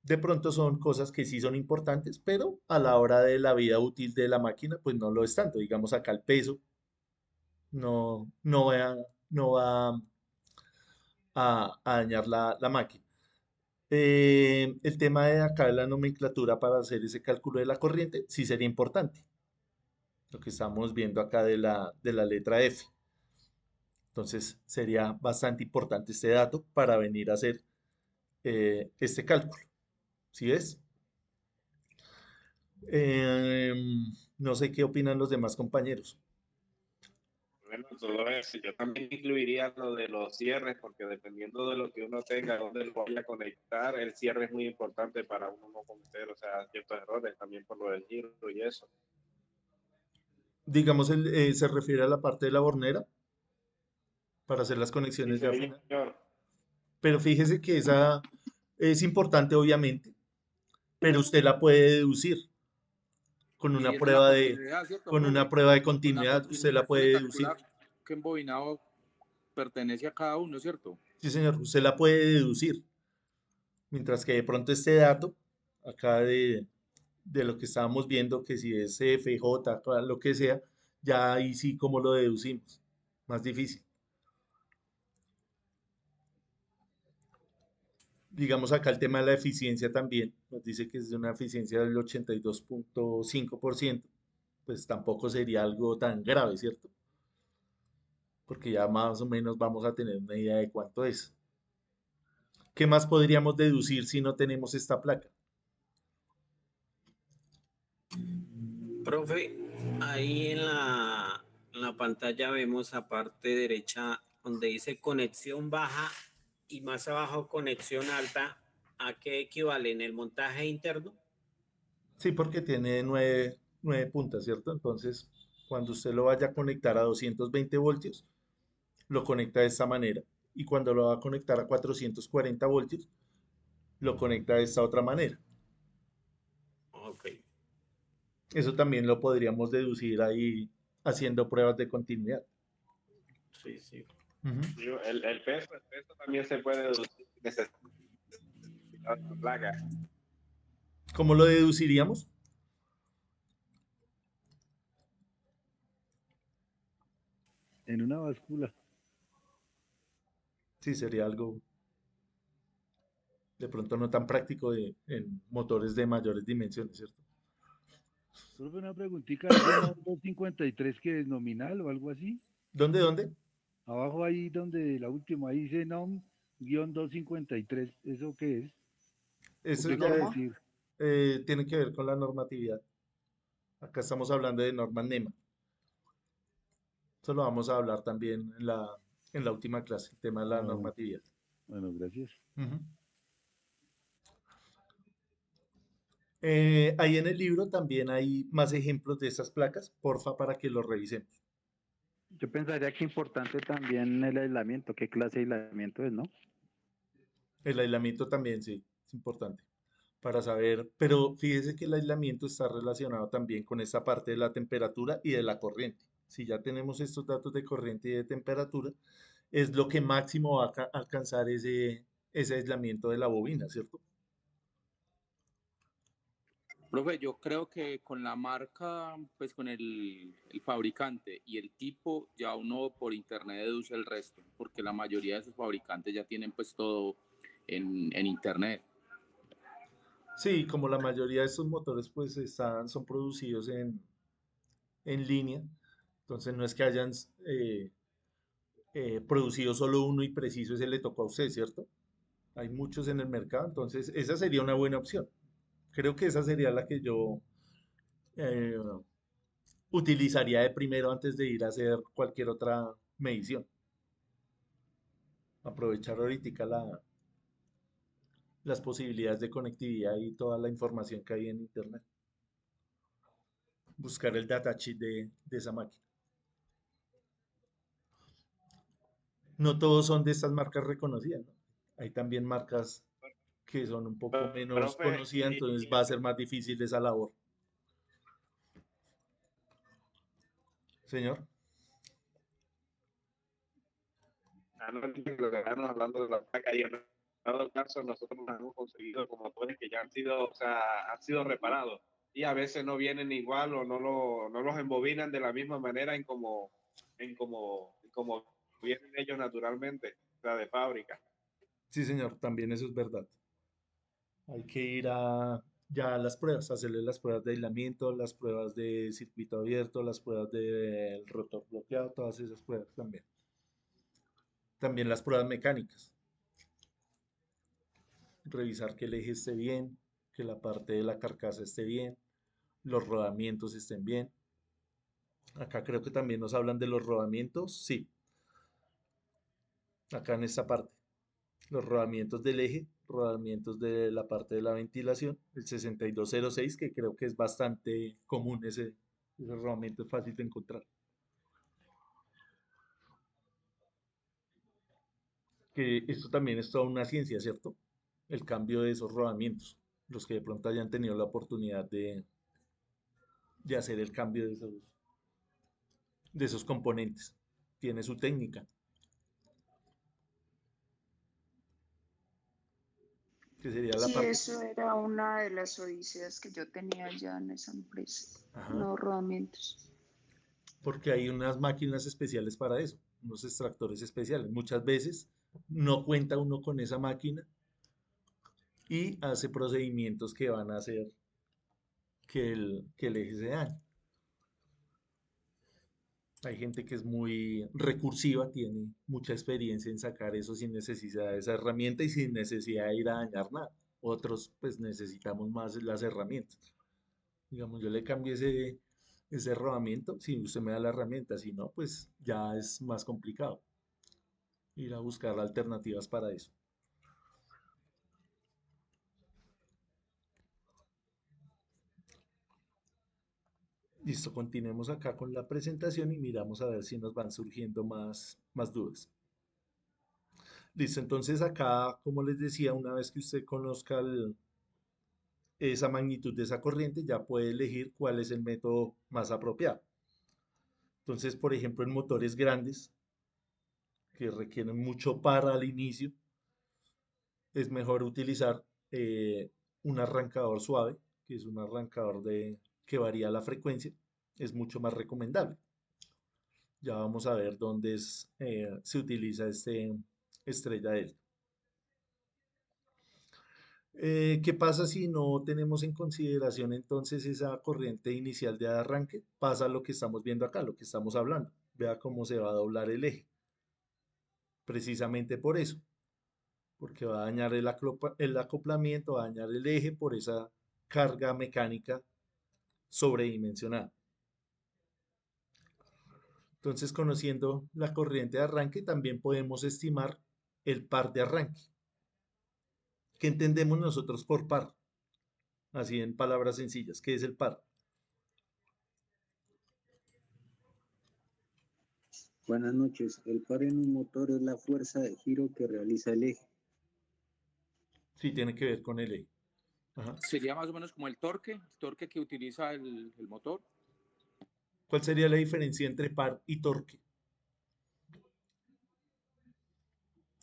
A: de pronto son cosas que sí son importantes, pero a la hora de la vida útil de la máquina, pues no lo es tanto. Digamos acá el peso no va a dañar la máquina. El tema de acá de la nomenclatura para hacer ese cálculo de la corriente sí sería importante. Lo que estamos viendo acá de la letra F. Entonces sería bastante importante este dato para venir a hacer este cálculo. ¿Sí ves? No sé qué opinan los demás compañeros.
K: Bueno, todo eso. Yo también incluiría lo de los cierres, porque dependiendo de lo que uno tenga, dónde lo vaya a conectar, el cierre es muy importante para uno no cometer, o sea, ciertos errores también por lo del giro y eso.
A: Digamos, se refiere a la parte de la bornera para hacer las
K: Sí,
A: conexiones ya final.
K: señor.
A: Pero fíjese que esa es importante, obviamente, pero usted la puede deducir con
I: Y
A: una
I: esa es la
A: prueba de,
I: continuidad, ¿cierto,
A: con una
I: profe?
A: prueba de
I: Con la
A: continuidad, usted la
I: continuidad se le
A: puede deducir.
I: calcula qué embobinado pertenece a cada uno, ¿cierto?
A: Sí, señor, usted la puede deducir. Mientras que de pronto este dato, acá de lo que estábamos viendo, que si es F, J, lo que sea, ya ahí sí, ¿cómo lo deducimos? Más difícil. Digamos acá el tema de la eficiencia también, nos dice que es de una eficiencia del 82,5%, pues tampoco sería algo tan grave, ¿cierto? Porque ya más o menos vamos a tener una idea de cuánto es. ¿Qué más podríamos deducir si no tenemos esta placa?
L: Profe, ahí en la pantalla vemos aparte derecha donde dice conexión baja y más abajo conexión alta. ¿A qué equivale? ¿En el montaje interno?
A: Sí, porque tiene nueve puntas, ¿cierto? Entonces, cuando usted lo vaya a conectar a 220 voltios, lo conecta de esta manera. Y cuando lo va a conectar a 440 voltios, lo conecta de esta otra manera.
L: Ok,
A: Eso también lo podríamos deducir ahí haciendo pruebas de continuidad.
L: sí, sí.
A: Ujú.
K: El peso también se puede deducir sin necesidad de una placa.
A: ¿Cómo lo deduciríamos?
M: En una báscula.
A: Sí, sería algo de pronto no tan práctico en motores de mayores dimensiones, ¿cierto?
M: Profe, una preguntita, ese no 253 que es nominal o algo así.
A: ¿Dónde, dónde?
M: Abajo ahí donde la última, ahí dice NOM-253, ¿eso qué es? ¿O
A: Eso
M: qué
A: ya
M: quiere
A: es,
M: decir?
A: tiene que ver con la normatividad. Acá estamos hablando de normas NEMA. Eso lo vamos a hablar también en la última clase, el tema de la
M: Ah,
A: normatividad.
M: bueno, gracias.
A: Ujú. Ahí en el libro también hay más ejemplos de estas placas, porfa, para que los revisemos.
G: Yo pensaría que importante también el aislamiento, qué clase de aislamiento es, ¿no?
A: El aislamiento también, sí, es importante para saber, pero fíjese que el aislamiento está relacionado también con esa parte de la temperatura y de la corriente. Si ya tenemos estos datos de corriente y de temperatura, es lo que máximo va a alcanzar ese aislamiento de la bobina, ¿cierto?
I: Profe, yo creo que con la marca, pues con el fabricante y el tipo, ya uno por internet deduce el resto, porque la mayoría de esos fabricantes ya tienen pues todo en internet.
A: Sí, como la mayoría de estos motores pues son producidos en línea, entonces no es que hayan producido solo uno y preciso ese le tocó a usted, ¿cierto? Hay muchos en el mercado, entonces esa sería una buena opción. Creo que esa sería la que yo eh, utilizaría de primero antes de ir a hacer cualquier otra medición. Aprovechar ahorita las posibilidades de conectividad y toda la información que hay en internet. Buscar el datasheet de esa máquina. No todos son de estas marcas reconocidas, ¿no? Hay también marcas que son un poco menos
K: Profe,
A: conocidas, entonces va a ser más difícil esa labor. Señor.
K: anoche lo que estábamos hablando de la placa y en dado caso nosotros nos hemos conseguido con motores que ya han sido, o sea, han sido reparados y a veces no vienen igual o no los embobinan de la misma manera en como vienen ellos naturalmente, o sea, de fábrica.
A: Sí, señor, también eso es verdad. Hay que ir ya a las pruebas, hacerle las pruebas de aislamiento, las pruebas de circuito abierto, las pruebas del rotor bloqueado, todas esas pruebas también. También las pruebas mecánicas. Revisar que el eje esté bien, que la parte de la carcasa esté bien, los rodamientos estén bien. Acá creo que también nos hablan de los rodamientos. Sí, acá en esta parte. Los rodamientos del eje, rodamientos de la parte de la ventilación, el 6206, que creo que es bastante común ese rodamiento, es fácil de encontrar. Que esto también es toda una ciencia, ¿cierto? El cambio de esos rodamientos, los que de pronto hayan tenido la oportunidad de hacer el cambio de esos componentes. Tiene su técnica, que sería la
H: Sí,
A: parte.
H: eso era una de las odiseas que yo tenía ya en esa empresa,
A: Ajá,
H: los rodamientos.
A: porque hay unas máquinas especiales para eso, unos extractores especiales. Muchas veces no cuenta uno con esa máquina y hace procedimientos que van a hacer que el eje se dañe. Hay gente que es muy recursiva, tiene mucha experiencia en sacar eso sin necesidad de esa herramienta y sin necesidad de ir a dañar nada. Otros, pues necesitamos más las herramientas. Digamos, yo le cambio ese rodamiento si usted me da la herramienta, si no, pues ya es más complicado ir a buscar alternativas para eso. Listo, continuemos acá con la presentación y miramos a ver si nos van surgiendo más dudas. Listo, entonces acá, como les decía, una vez que usted conozca esa magnitud de esa corriente, ya puede elegir cuál es el método más apropiado. Entonces, por ejemplo, en motores grandes que requieren mucho par al inicio, es mejor utilizar un arrancador suave, que es un arrancador que varía la frecuencia, es mucho más recomendable. Ya vamos a ver dónde se utiliza este estrella delta. ¿Qué pasa si no tenemos en consideración entonces esa corriente inicial de arranque? Pasa lo que estamos viendo acá, lo que estamos hablando. Vea cómo se va a doblar el eje. Precisamente por eso, porque va a dañar el acoplamiento, va a dañar el eje por esa carga mecánica sobredimensionada. Entonces, conociendo la corriente de arranque, también podemos estimar el par de arranque. ¿Qué entendemos nosotros por par? Así en palabras sencillas, ¿qué es el par?
G: Buenas noches. El par en un motor es la fuerza de giro que realiza el eje.
A: Sí, tiene que ver con el eje. Ajá.
I: Sería más o menos como el torque que utiliza el motor.
A: ¿Cuál sería la diferencia entre par y torque?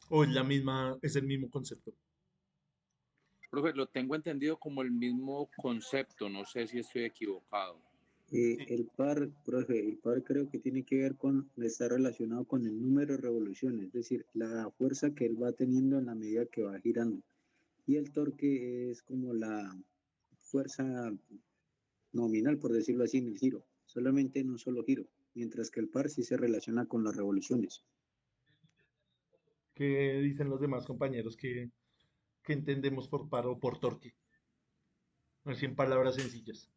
A: ¿O es el mismo concepto?
I: Profe, lo tengo entendido como el mismo concepto, no sé si estoy equivocado.
G: El par, profe, el par creo que tiene que ver está relacionado con el número de revoluciones, es decir, la fuerza que él va teniendo en la medida que va girando. Y el torque es como la fuerza nominal, por decirlo así, en el giro, solamente en un solo giro, mientras que el par sí se relaciona con las revoluciones.
A: ¿Qué dicen los demás compañeros que entendemos por par o por torque? Así en palabras sencillas.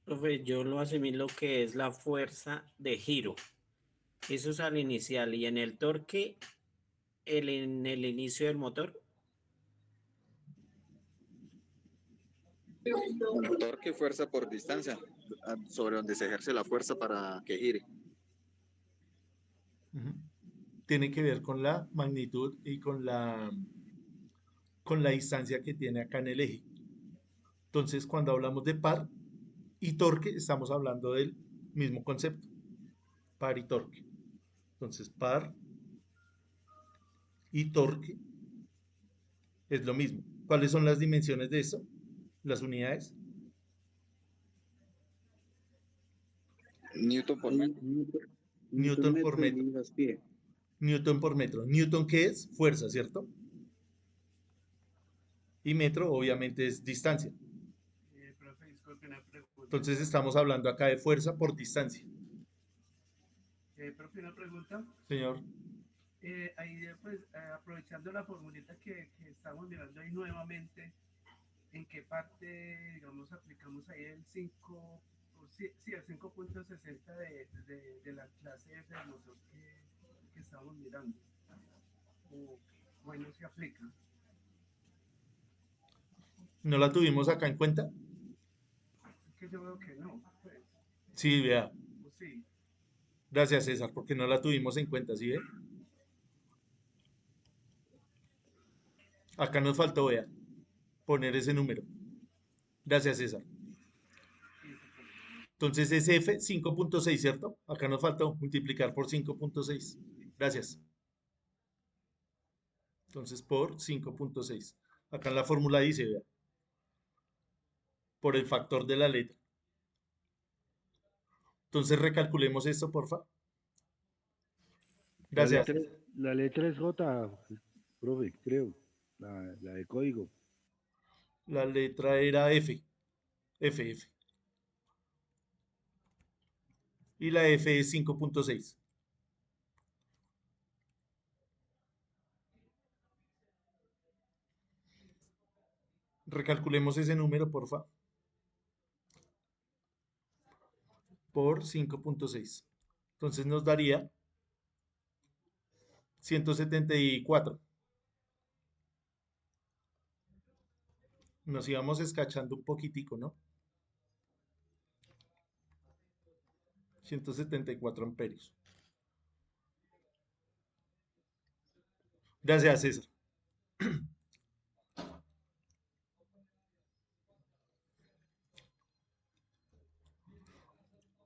L: Profe, yo lo asimilo que es la fuerza de giro. Eso es al inicial y en el torque, en el inicio del motor.
B: Torque, fuerza por distancia, sobre donde se ejerce la fuerza para que gire.
A: Ujú. Tiene que ver con la magnitud y con la distancia que tiene acá en el eje. Entonces, cuando hablamos de par y torque, estamos hablando del mismo concepto, par y torque. Entonces, par y torque es lo mismo. ¿Cuáles son las dimensiones de esto? Las unidades.
B: Newton por metro.
A: Newton por
G: metro y
A: metro.
G: libras pie.
A: Newton por metro. Newton, ¿qué es? Fuerza, ¿cierto? Y metro, obviamente, es distancia.
N: Profe, disculpe una pregunta.
A: Entonces, estamos hablando acá de fuerza por distancia.
N: Profe, una pregunta.
A: Señor.
N: Ahí, pues, aprovechando la formulita que estamos mirando ahí nuevamente, ¿en qué parte, digamos, aplicamos ahí el 5, sí, el 5.60 de la clase F del motor que estamos mirando? O, bueno, se aplica.
A: ¿No la tuvimos acá en cuenta?
N: Es que yo veo que no, pues.
A: Sí, vea.
N: O sí.
A: Gracias, César, porque no la tuvimos en cuenta, ¿sí ve? Acá nos faltó, vea, poner ese número. Gracias, César. Entonces es F 5.6, ¿cierto? Acá nos faltó multiplicar por 5.6. Gracias. Entonces por 5.6. Acá en la fórmula dice, vea, por el factor de la letra. Entonces recalculemos esto, porfa. Gracias.
M: La letra es J, profe, creo. La de código.
A: La letra era F. F. Y la F es 5.6. Recalculemos ese número, porfa. Por 5.6. Entonces nos daría 174. Nos íbamos escachando un poquitico, ¿no? 174 amperios. Gracias, César.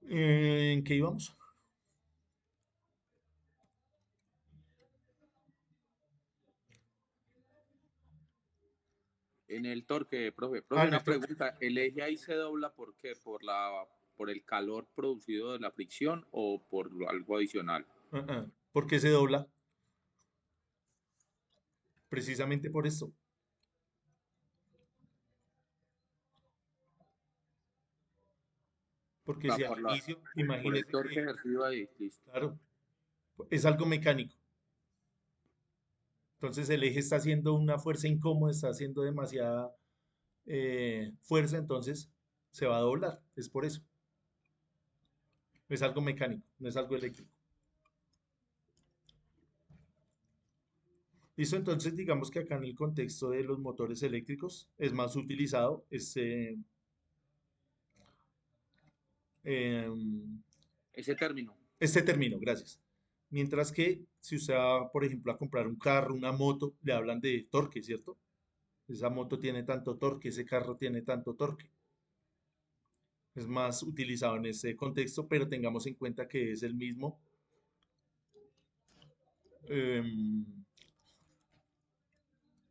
A: ¿En qué íbamos?
I: En el torque, profe.
A: Ah,
I: Profe,
A: en el
I: una
A: torque.
I: pregunta. ¿El eje ahí se dobla por qué? ¿Por el calor producido de la fricción o por algo adicional?
A: ¿Por qué se dobla? Precisamente por esto. Porque
I: O
A: si
I: sea,
A: al inicio,
I: por el
A: imagínese
I: torque
A: que,
I: ejercido ahí, listo.
A: claro, es algo mecánico. Entonces el eje está haciendo una fuerza incómoda, está haciendo demasiada fuerza, entonces se va a doblar. Es por eso. Es algo mecánico, no es algo eléctrico. Listo, entonces digamos que acá en el contexto de los motores eléctricos es más utilizado em,
I: Ese término.
A: este término, gracias. Mientras que si usted va, por ejemplo, a comprar un carro, una moto, le hablan de torque, ¿cierto? Esa moto tiene tanto torque, ese carro tiene tanto torque. Es más utilizado en ese contexto, pero tengamos en cuenta que es em,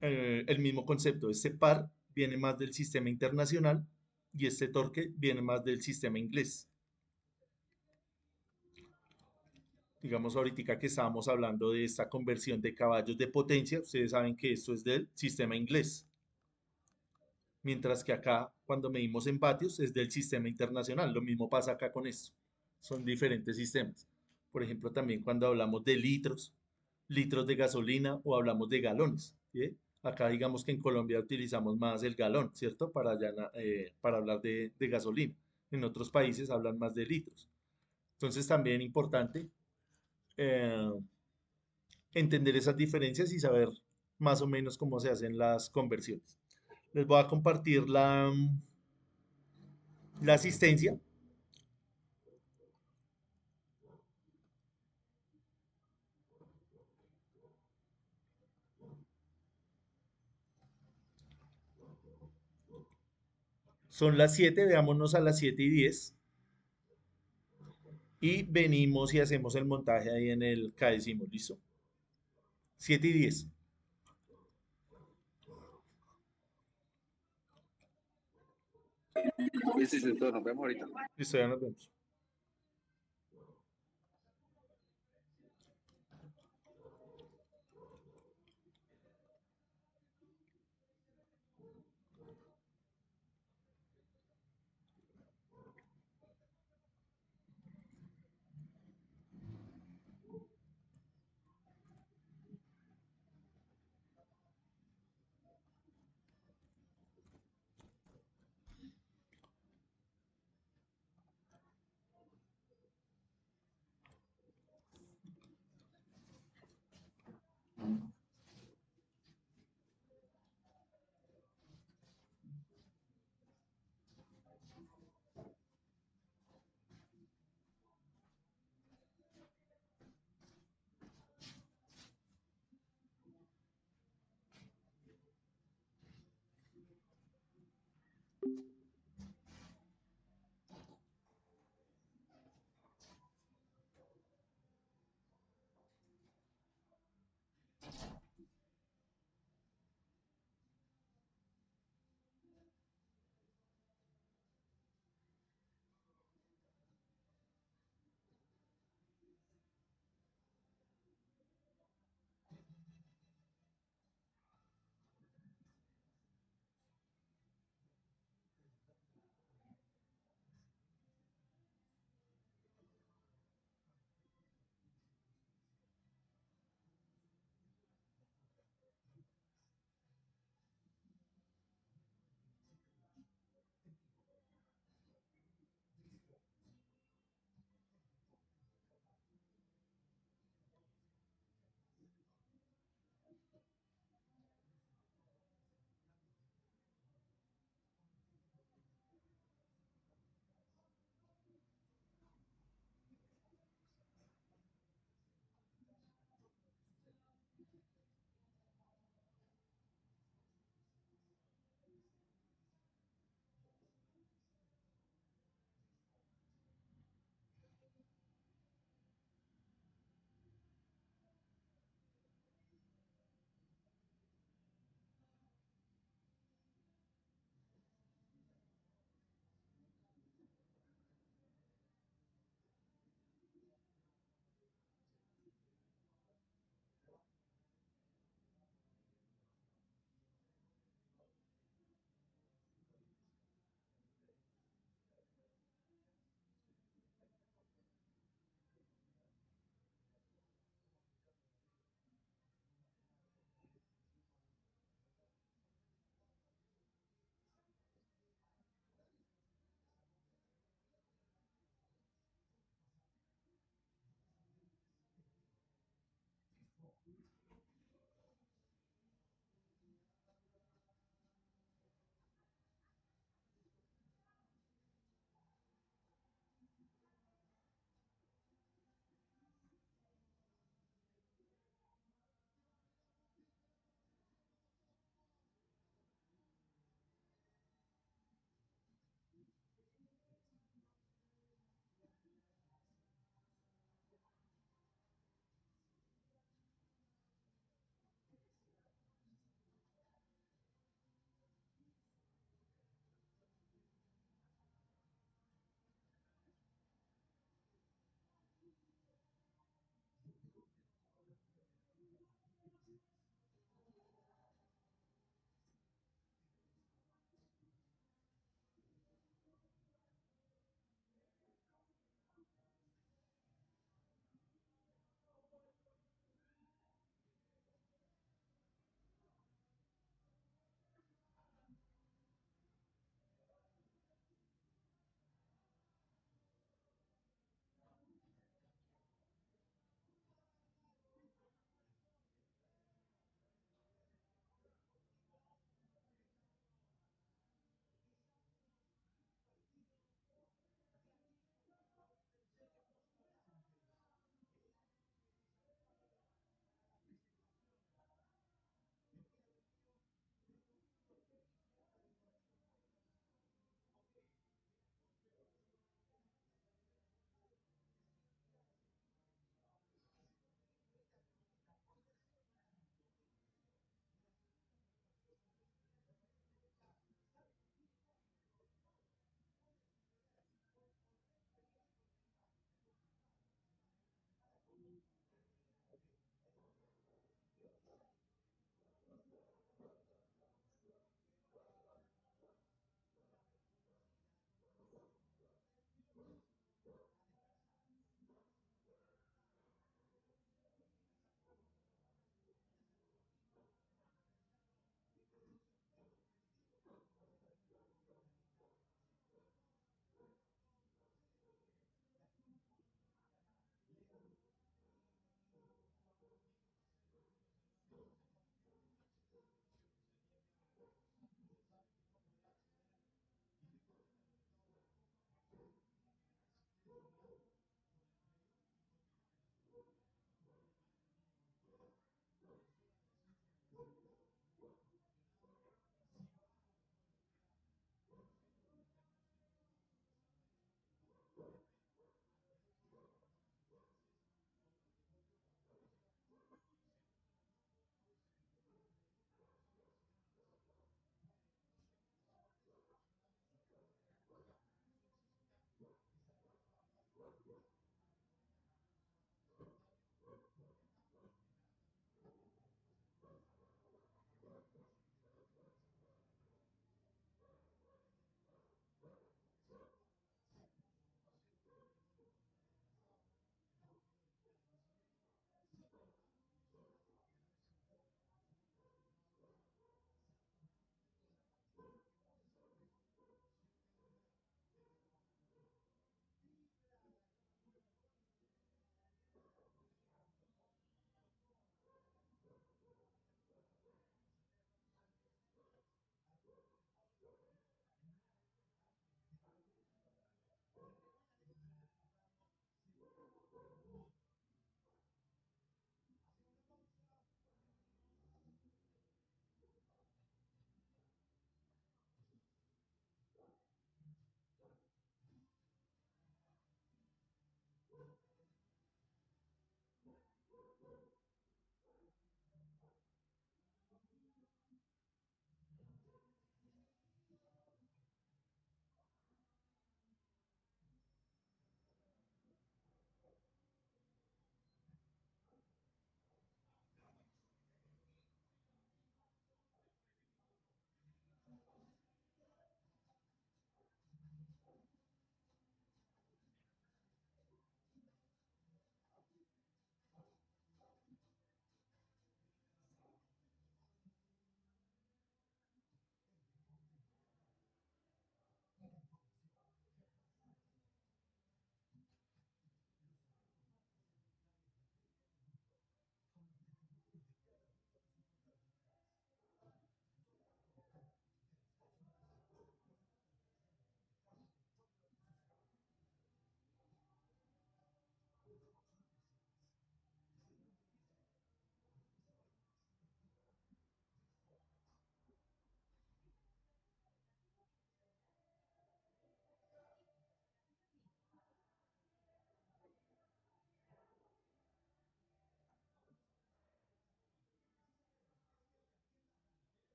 A: el mismo concepto. Este par viene más del sistema internacional y este torque viene más del sistema inglés. Digamos ahorita que estábamos hablando de esta conversión de caballos de potencia, ustedes saben que esto es del sistema inglés. Mientras que acá, cuando medimos en vatios, es del sistema internacional. Lo mismo pasa acá con esto. Son diferentes sistemas. Por ejemplo, también cuando hablamos de litros, litros de gasolina o hablamos de galones. ¿Sí? Acá digamos que en Colombia utilizamos más el galón, ¿cierto? Para hablar de gasolina. En otros países hablan más de litros. Entonces también importante eh, entender esas diferencias y saber más o menos cómo se hacen las conversiones. Les voy a compartir la asistencia. Son las 7, veámonos a las 7:10. Y venimos y hacemos el montaje ahí en el K-Decimo, ¿listo? 7:10.
B: Sí, sí, sí, nos vemos ahorita.
A: Listo, ya nos vemos.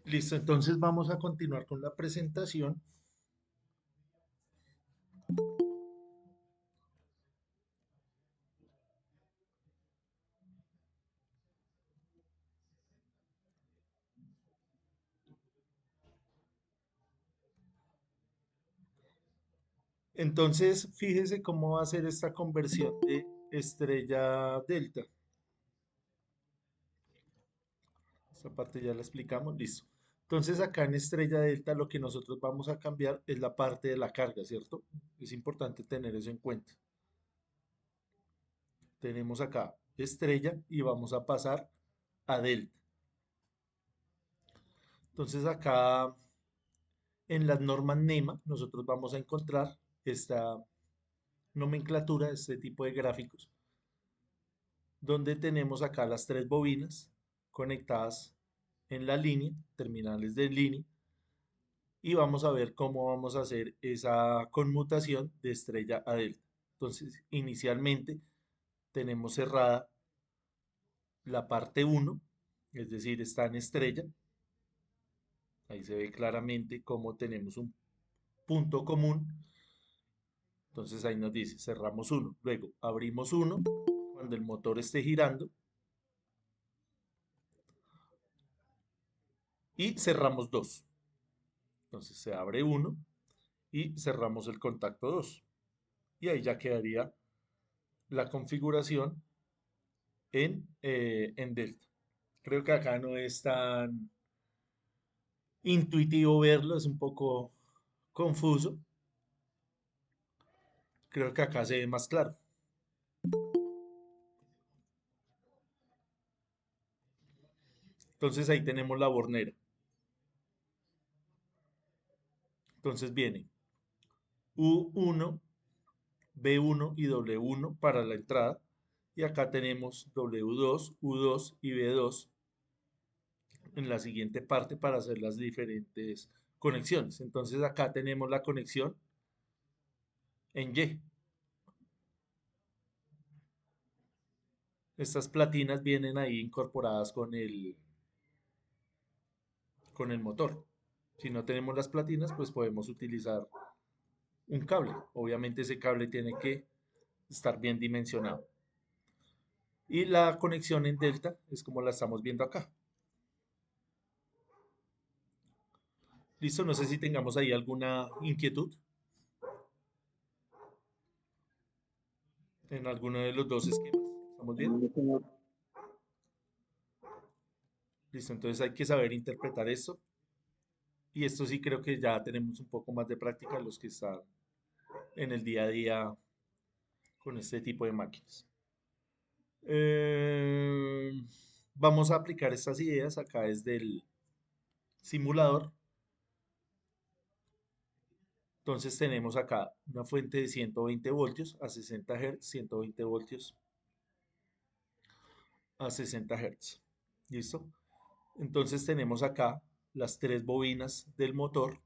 A: Listo, entonces vamos a continuar con la presentación. Entonces, fíjese cómo va a ser esta conversión de estrella delta. Esta parte ya la explicamos, listo. Entonces, acá en estrella delta lo que nosotros vamos a cambiar es la parte de la carga, ¿cierto? Es importante tener eso en cuenta. Tenemos acá estrella y vamos a pasar a delta. Entonces, acá en las normas NEMA nosotros vamos a encontrar esta nomenclatura, este tipo de gráficos, donde tenemos acá las tres bobinas conectadas en la línea, terminales de línea, y vamos a ver cómo vamos a hacer esa conmutación de estrella a delta. Entonces, inicialmente tenemos cerrada la parte 1, es decir, está en estrella. Ahí se ve claramente cómo tenemos un punto común. Entonces ahí nos dice, cerramos 1, luego abrimos 1 cuando el motor esté girando y cerramos 2. Entonces se abre 1 y cerramos el contacto 2. Y ahí ya quedaría la configuración en delta. Creo que acá no es tan intuitivo verlo, es un poco confuso. Creo que acá se ve más claro. Entonces ahí tenemos la bornera. Entonces viene U1, B1 y W1 para la entrada. Y acá tenemos W2, U2 y B2 en la siguiente parte para hacer las diferentes conexiones. Entonces acá tenemos la conexión en Y. Estas platinas vienen ahí incorporadas con el motor. Si no tenemos las platinas, pues podemos utilizar un cable. Obviamente ese cable tiene que estar bien dimensionado. Y la conexión en delta es como la estamos viendo acá. Listo, no sé si tengamos ahí alguna inquietud en alguno de los dos esquemas. ¿Estamos bien? Listo, entonces hay que saber interpretar esto. Y esto sí creo que ya tenemos un poco más de práctica los que están en el día a día con este tipo de máquinas. Eh, Vamos a aplicar estas ideas acá desde el simulador. Entonces tenemos acá una fuente de 120 voltios a 60 Hz, 120 voltios a 60 Hz. ¿Listo? Entonces tenemos acá las tres bobinas del motor.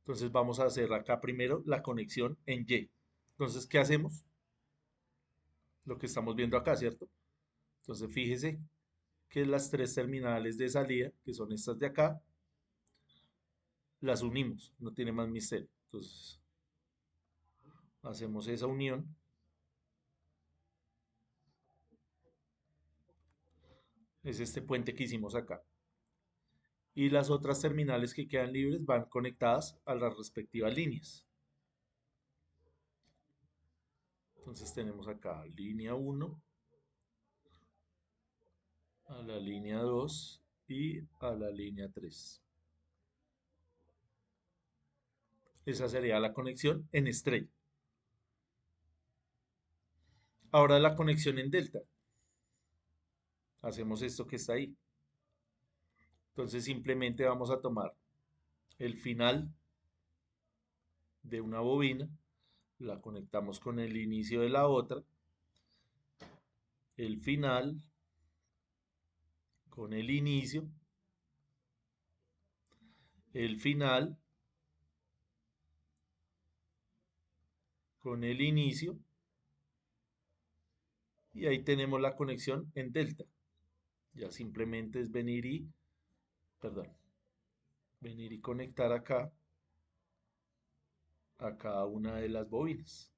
A: Entonces vamos a hacer acá primero la conexión en Y. Entonces, ¿qué hacemos? Lo que estamos viendo acá, ¿cierto? Entonces fíjese que las tres terminales de salida, que son estas de acá, las unimos, no tiene más misterio. Entonces hacemos esa unión. Es este puente que hicimos acá. Y las otras terminales que quedan libres van conectadas a las respectivas líneas. Entonces tenemos acá línea 1, a la línea 2 y a la línea 3. Esa sería la conexión en estrella. Ahora la conexión en delta. Hacemos esto que está ahí. Entonces simplemente vamos a tomar el final de una bobina, la conectamos con el inicio de la otra, el final con el inicio, el final con el inicio, y ahí tenemos la conexión en delta. Ya simplemente es venir y, perdón, venir y conectar acá a cada una de las bobinas.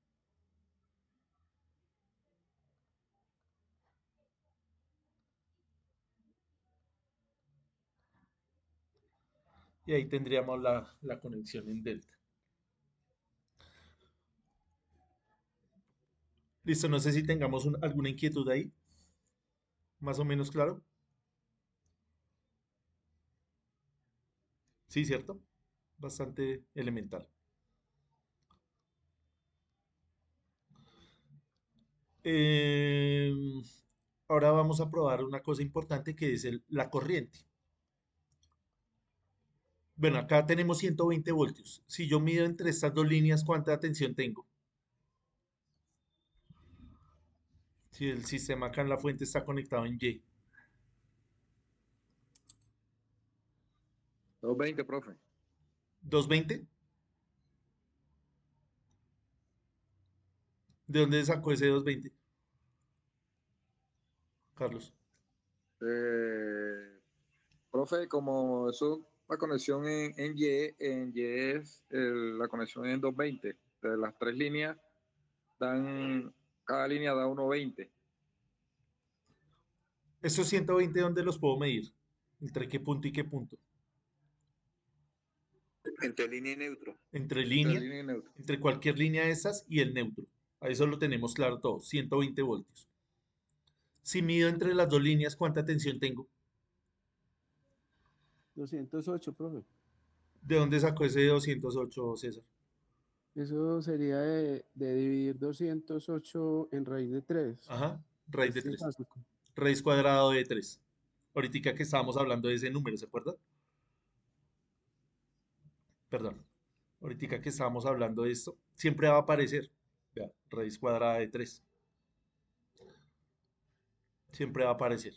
A: Y ahí tendríamos la conexión en delta. Listo, no sé si tengamos alguna inquietud ahí, más o menos claro. Sí, ¿cierto? Bastante elemental. Em, Ahora vamos a probar una cosa importante que es la corriente. Bueno, acá tenemos 120 voltios. Si yo mido entre estas dos líneas, ¿cuánta tensión tengo? Si el sistema acá en la fuente está conectado en Y.
D: 220, profe.
A: ¿220? ¿De dónde sacó ese 220, Carlos?
D: Profe, como eso, la conexión en Y es la conexión en 220. De las tres líneas, cada línea da 120.
A: ¿Esos 120 dónde los puedo medir? ¿Entre qué punto y qué punto?
D: Entre línea y neutro.
A: Entre
D: Entre
A: línea,
D: línea y neutro.
A: entre cualquier línea de estas y el neutro. A eso lo tenemos claro todo, 120 voltios. Si mido entre las dos líneas, ¿cuánta tensión tengo?
O: 208, profe.
A: ¿De dónde sacó ese 208, César?
O: Eso sería de dividir 208 en raíz de 3.
A: Ajá, raíz de
O: Es
A: 3.
O: básico.
A: Raíz cuadrado de 3. Ahorita que estábamos hablando de ese número, ¿se acuerdan? Perdón. Ahorita que estábamos hablando de esto, siempre va a aparecer. Vea, raíz cuadrada de 3. Siempre va a aparecer.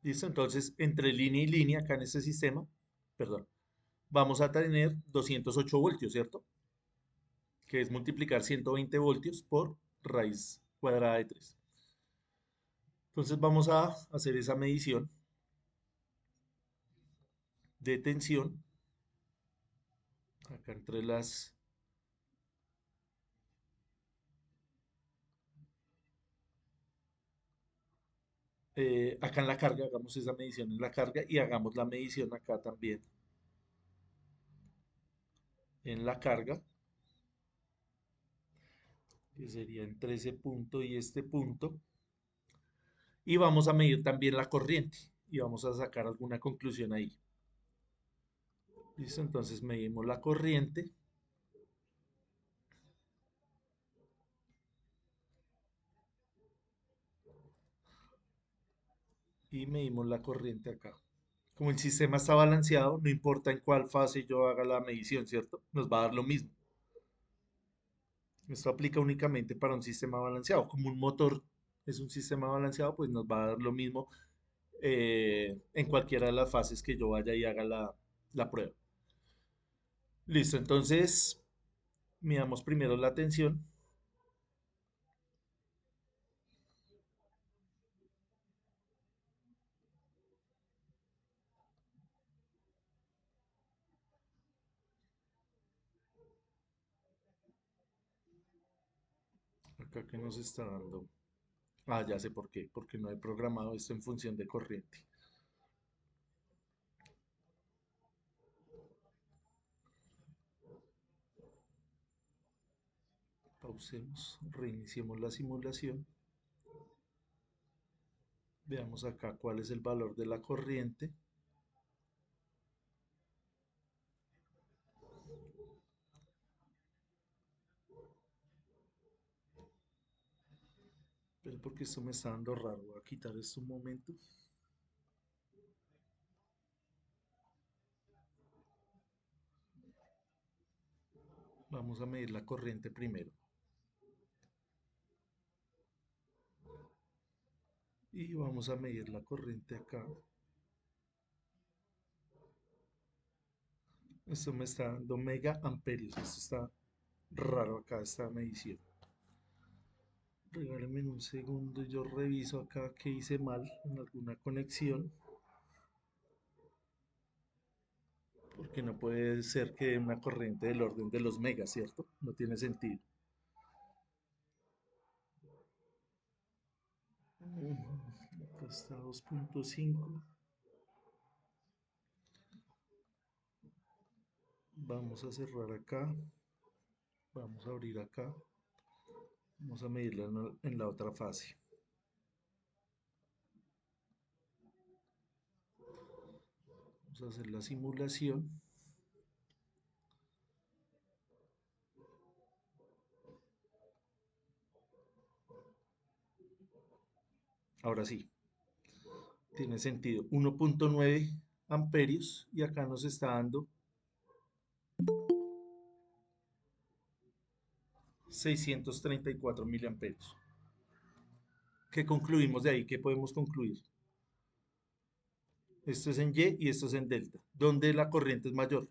A: ¿Listo? Entonces, entre línea y línea, acá en este sistema, perdón, vamos a tener 208 voltios, ¿cierto? Que es multiplicar 120 voltios por raíz cuadrada de 3. Entonces vamos a hacer esa medición de tensión acá entre las acá en la carga, hagamos esa medición en la carga y hagamos la medición acá también en la carga, que sería entre ese punto y este punto. Y vamos a medir también la corriente y vamos a sacar alguna conclusión ahí. ¿Listo? Entonces medimos la corriente. Y medimos la corriente acá. Como el sistema está balanceado, no importa en cuál fase yo haga la medición, ¿cierto? Nos va a dar lo mismo. Esto aplica únicamente para un sistema balanceado. Como un motor es un sistema balanceado, pues nos va a dar lo mismo en cualquiera de las fases que yo vaya y haga la prueba. Listo, entonces midamos primero la tensión. Acá que nos está dando. Ah, ya sé por qué. Porque no he programado esto en función de corriente. Pausemos, reiniciemos la simulación. Veamos acá cuál es el valor de la corriente. Pero porque esto me está dando raro. Voy a quitar esto un momento. Vamos a medir la corriente primero. Y vamos a medir la corriente acá. Esto me está dando mega amperios. Esto está raro acá, esta medición. Regálenme un segundo, yo reviso acá que hice mal en alguna conexión. porque no puede ser que una corriente del orden de los megas, ¿cierto? No tiene sentido. Acá está 2.5. Vamos a cerrar acá. Vamos a abrir acá. Vamos a medirla en la otra fase. Vamos a hacer la simulación. Ahora sí, tiene sentido. 1.9 amperios y acá nos está dando 634 miliamperios. ¿Qué concluimos de ahí? ¿Qué podemos concluir? Esto es en Y y esto es en delta. ¿Dónde la corriente es mayor?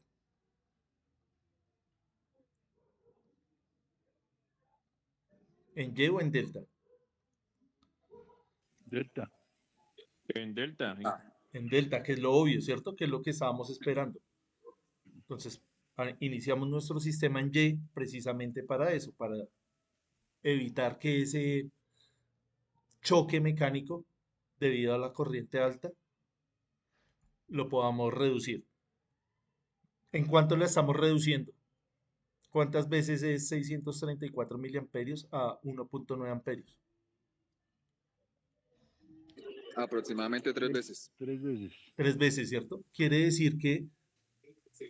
A: ¿En Y o en delta?
M: Delta.
P: En delta.
A: En delta, que es lo obvio, ¿cierto? Que es lo que estábamos esperando. Entonces, iniciamos nuestro sistema en Y precisamente para eso, para evitar que ese choque mecánico debido a la corriente alta lo podamos reducir. ¿En cuánto la estamos reduciendo? ¿Cuántas veces es 634 miliamperios a 1.9 amperios?
D: Aproximadamente 3 veces.
M: 3 veces.
A: 3 veces, ¿cierto? Quiere decir que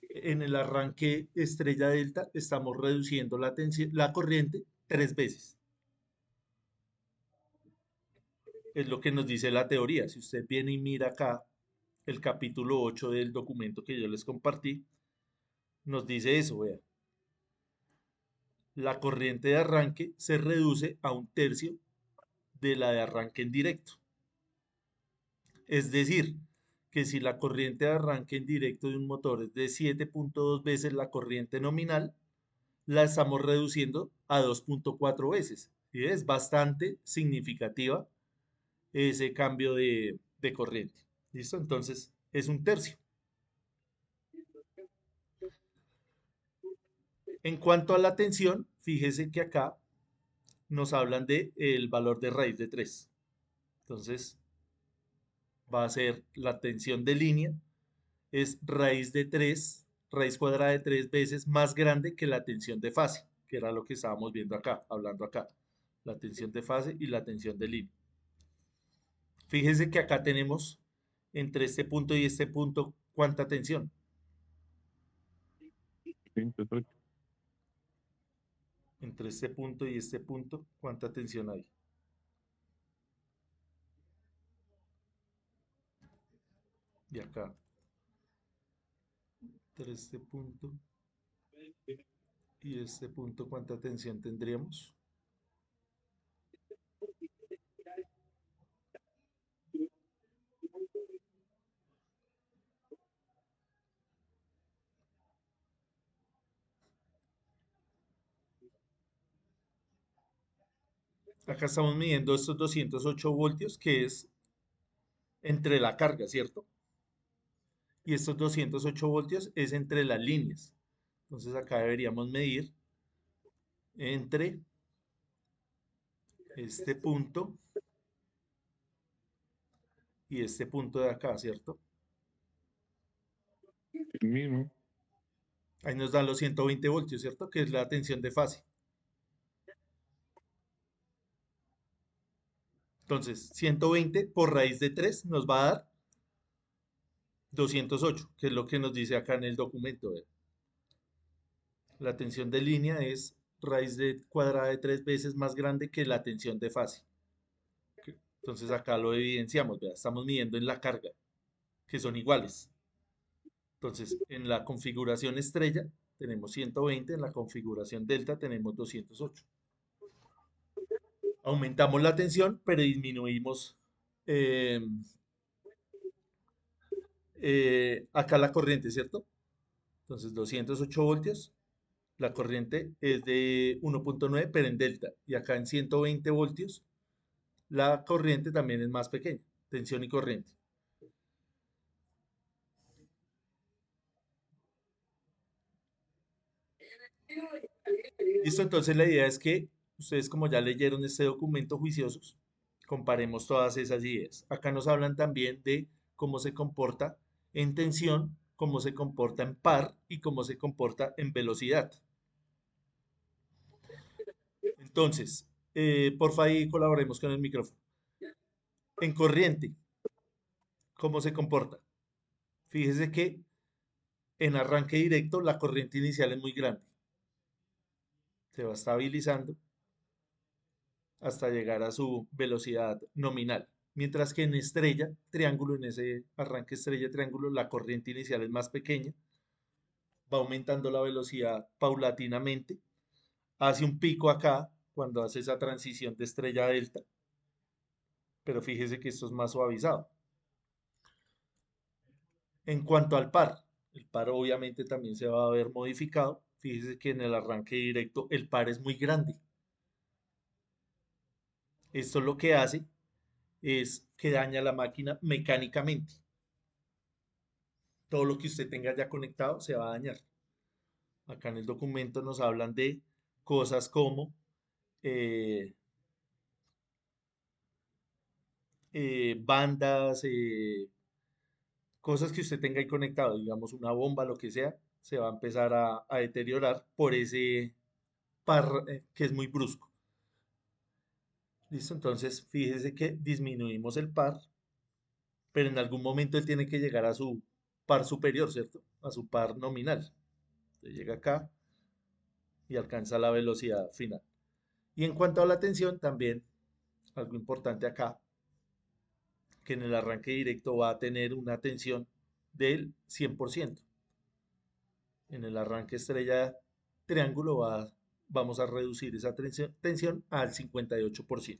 A: en el arranque estrella delta estamos reduciendo la tensión, la corriente 3 veces. Es lo que nos dice la teoría. Si usted viene y mira acá el capítulo 8 del documento que yo les compartí, nos dice eso, vea. La corriente de arranque se reduce a 1/3 de la de arranque en directo. Es decir, que si la corriente de arranque en directo de un motor es de 7.2 veces la corriente nominal, la estamos reduciendo a 2.4 veces. ¿Sí? Es bastante significativa ese cambio de corriente. ¿Listo? Entonces, es 1/3. En cuanto a la tensión, fíjese que acá nos hablan de el valor de raíz de 3. Entonces, va a ser la tensión de línea, es raíz de 3, raíz cuadrada de 3 veces más grande que la tensión de fase, que era lo que estábamos viendo acá, hablando acá. La tensión de fase y la tensión de línea. Fíjese que acá tenemos entre este punto y este punto, ¿cuánta tensión?
P: 108.
A: Entre este punto y este punto, ¿cuánta tensión hay? Y acá, entre este punto y este punto, ¿cuánta tensión tendríamos? Acá estamos midiendo estos 208 voltios, que es entre la carga, ¿cierto? Y estos 208 voltios es entre las líneas. Entonces acá deberíamos medir entre este punto y este punto de acá, ¿cierto?
P: El mismo.
A: Ahí nos dan los 120 voltios, ¿cierto? Que es la tensión de fase. Entonces, 120 por raíz de 3 nos va a dar 208, que es lo que nos dice acá en el documento. La tensión de línea es raíz de cuadrada de 3 veces más grande que la tensión de fase. Entonces acá lo evidenciamos, ¿vea? Estamos midiendo en la carga, que son iguales. Entonces, en la configuración estrella tenemos 120, en la configuración delta tenemos 208. Aumentamos la tensión, pero disminuimos acá la corriente, ¿cierto? Entonces, 208 voltios, la corriente es de 1.9, pero en delta. Y acá en 120 voltios, la corriente también es más pequeña, tensión y corriente. Listo, entonces la idea es que ustedes como ya leyeron este documento juiciosos, comparemos todas esas ideas. Acá nos hablan también de cómo se comporta en tensión, cómo se comporta en par y cómo se comporta en velocidad. Entonces, porfa ahí colaboremos con el micrófono. En corriente, ¿cómo se comporta? Fíjese que en arranque directo la corriente inicial es muy grande. Se va estabilizando hasta llegar a su velocidad nominal. Mientras que en estrella, triángulo, en ese arranque estrella, triángulo, la corriente inicial es más pequeña, va aumentando la velocidad paulatinamente, hace un pico acá cuando hace esa transición de estrella a delta, pero fíjese que esto es más suavizado. En cuanto al par, el par obviamente también se va a ver modificado. Fíjese que en el arranque directo el par es muy grande. Esto lo que hace es que daña la máquina mecánicamente. Todo lo que usted tenga ya conectado se va a dañar. Acá en el documento nos hablan de cosas como eh, bandas, cosas que usted tenga ahí conectado, digamos una bomba, lo que sea, se va a empezar a deteriorar por ese par que es muy brusco. ¿Listo? Entonces, fíjese que disminuimos el par, pero en algún momento él tiene que llegar a su par superior, ¿cierto? A su par nominal. Entonces llega acá y alcanza la velocidad final. Y en cuanto a la tensión, también algo importante acá, que en el arranque directo va a tener una tensión del 100%. En el arranque estrella triángulo vamos a reducir esa tensión al 58%.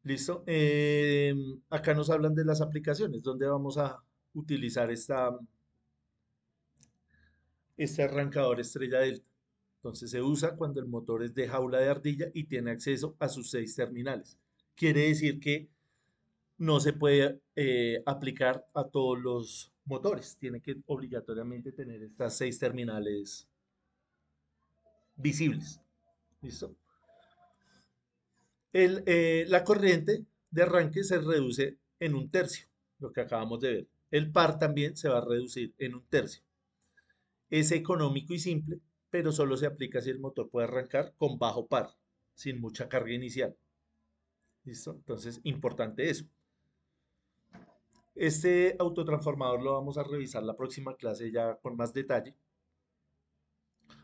A: ¿Listo? Acá nos hablan de las aplicaciones, donde vamos a utilizar este arrancador estrella delta. Entonces se usa cuando el motor es de jaula de ardilla y tiene acceso a sus 6 terminales. Quiere decir que no se puede aplicar a todos los motores. Tiene que obligatoriamente tener estas 6 terminales visibles. ¿Listo? La corriente de arranque se reduce en un tercio, lo que acabamos de ver. El par también se va a reducir en un tercio. Es económico y simple, pero solo se aplica si el motor puede arrancar con bajo par, sin mucha carga inicial. ¿Listo? Entonces, importante eso. Este autotransformador lo vamos a revisar la próxima clase ya con más detalle.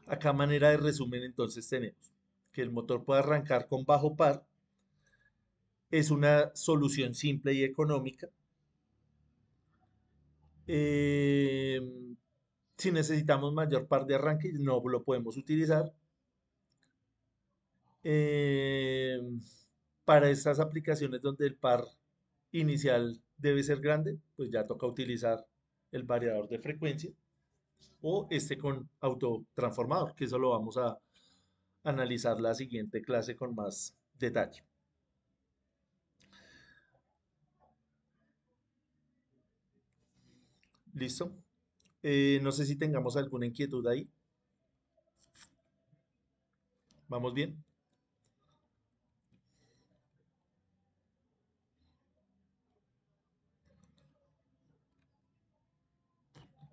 A: Acá manera de resumen entonces tenemos que el motor puede arrancar con bajo par, es una solución simple y económica. Eh, si necesitamos mayor par de arranque, no lo podemos utilizar. Eh, para estas aplicaciones donde el par inicial debe ser grande, pues ya toca utilizar el variador de frecuencia o este con autotransformador, que eso lo vamos a analizar la siguiente clase con más detalle. ¿Listo? No sé si tengamos alguna inquietud ahí. ¿Vamos bien?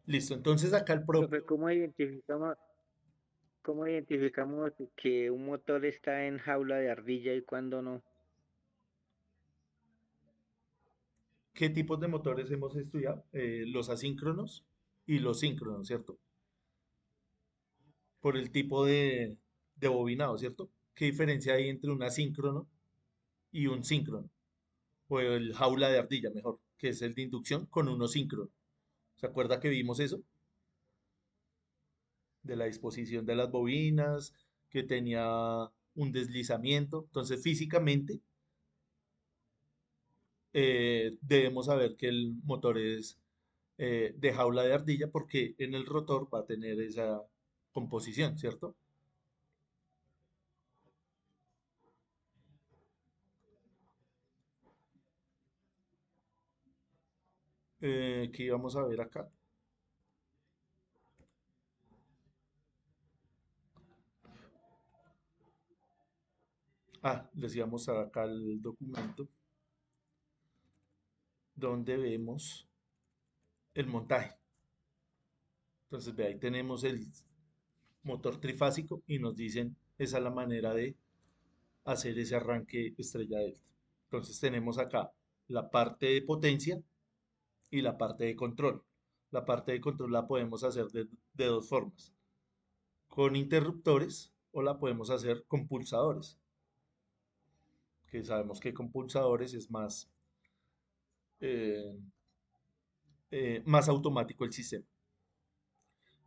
A: Listo, entonces acá el
C: Profe,
A: propio,
C: cómo identificamos que un motor está en jaula de ardilla y cuándo no?
A: ¿qué tipos de motores hemos estudiado? Los asíncronos y los síncronos, ¿cierto? Por el tipo de bobinado, ¿cierto? ¿Qué diferencia hay entre un asíncrono y un síncrono? O el jaula de ardilla, mejor, que es el de inducción con uno síncrono. ¿Se acuerda que vimos eso? De la disposición de las bobinas, que tenía un deslizamiento. Entonces, físicamente, debemos saber que el motor es de jaula de ardilla porque en el rotor va a tener esa composición, ¿cierto? ¿Qué íbamos a ver acá? Les iba a mostrar acá el documento donde vemos el montaje. Entonces, ve, ahí tenemos el motor trifásico y nos dicen, esa es la manera de hacer ese arranque estrella delta. Entonces tenemos acá la parte de potencia y la parte de control. La parte de control la podemos hacer de dos formas, con interruptores o la podemos hacer con pulsadores, que sabemos que con pulsadores es eh, más automático el sistema.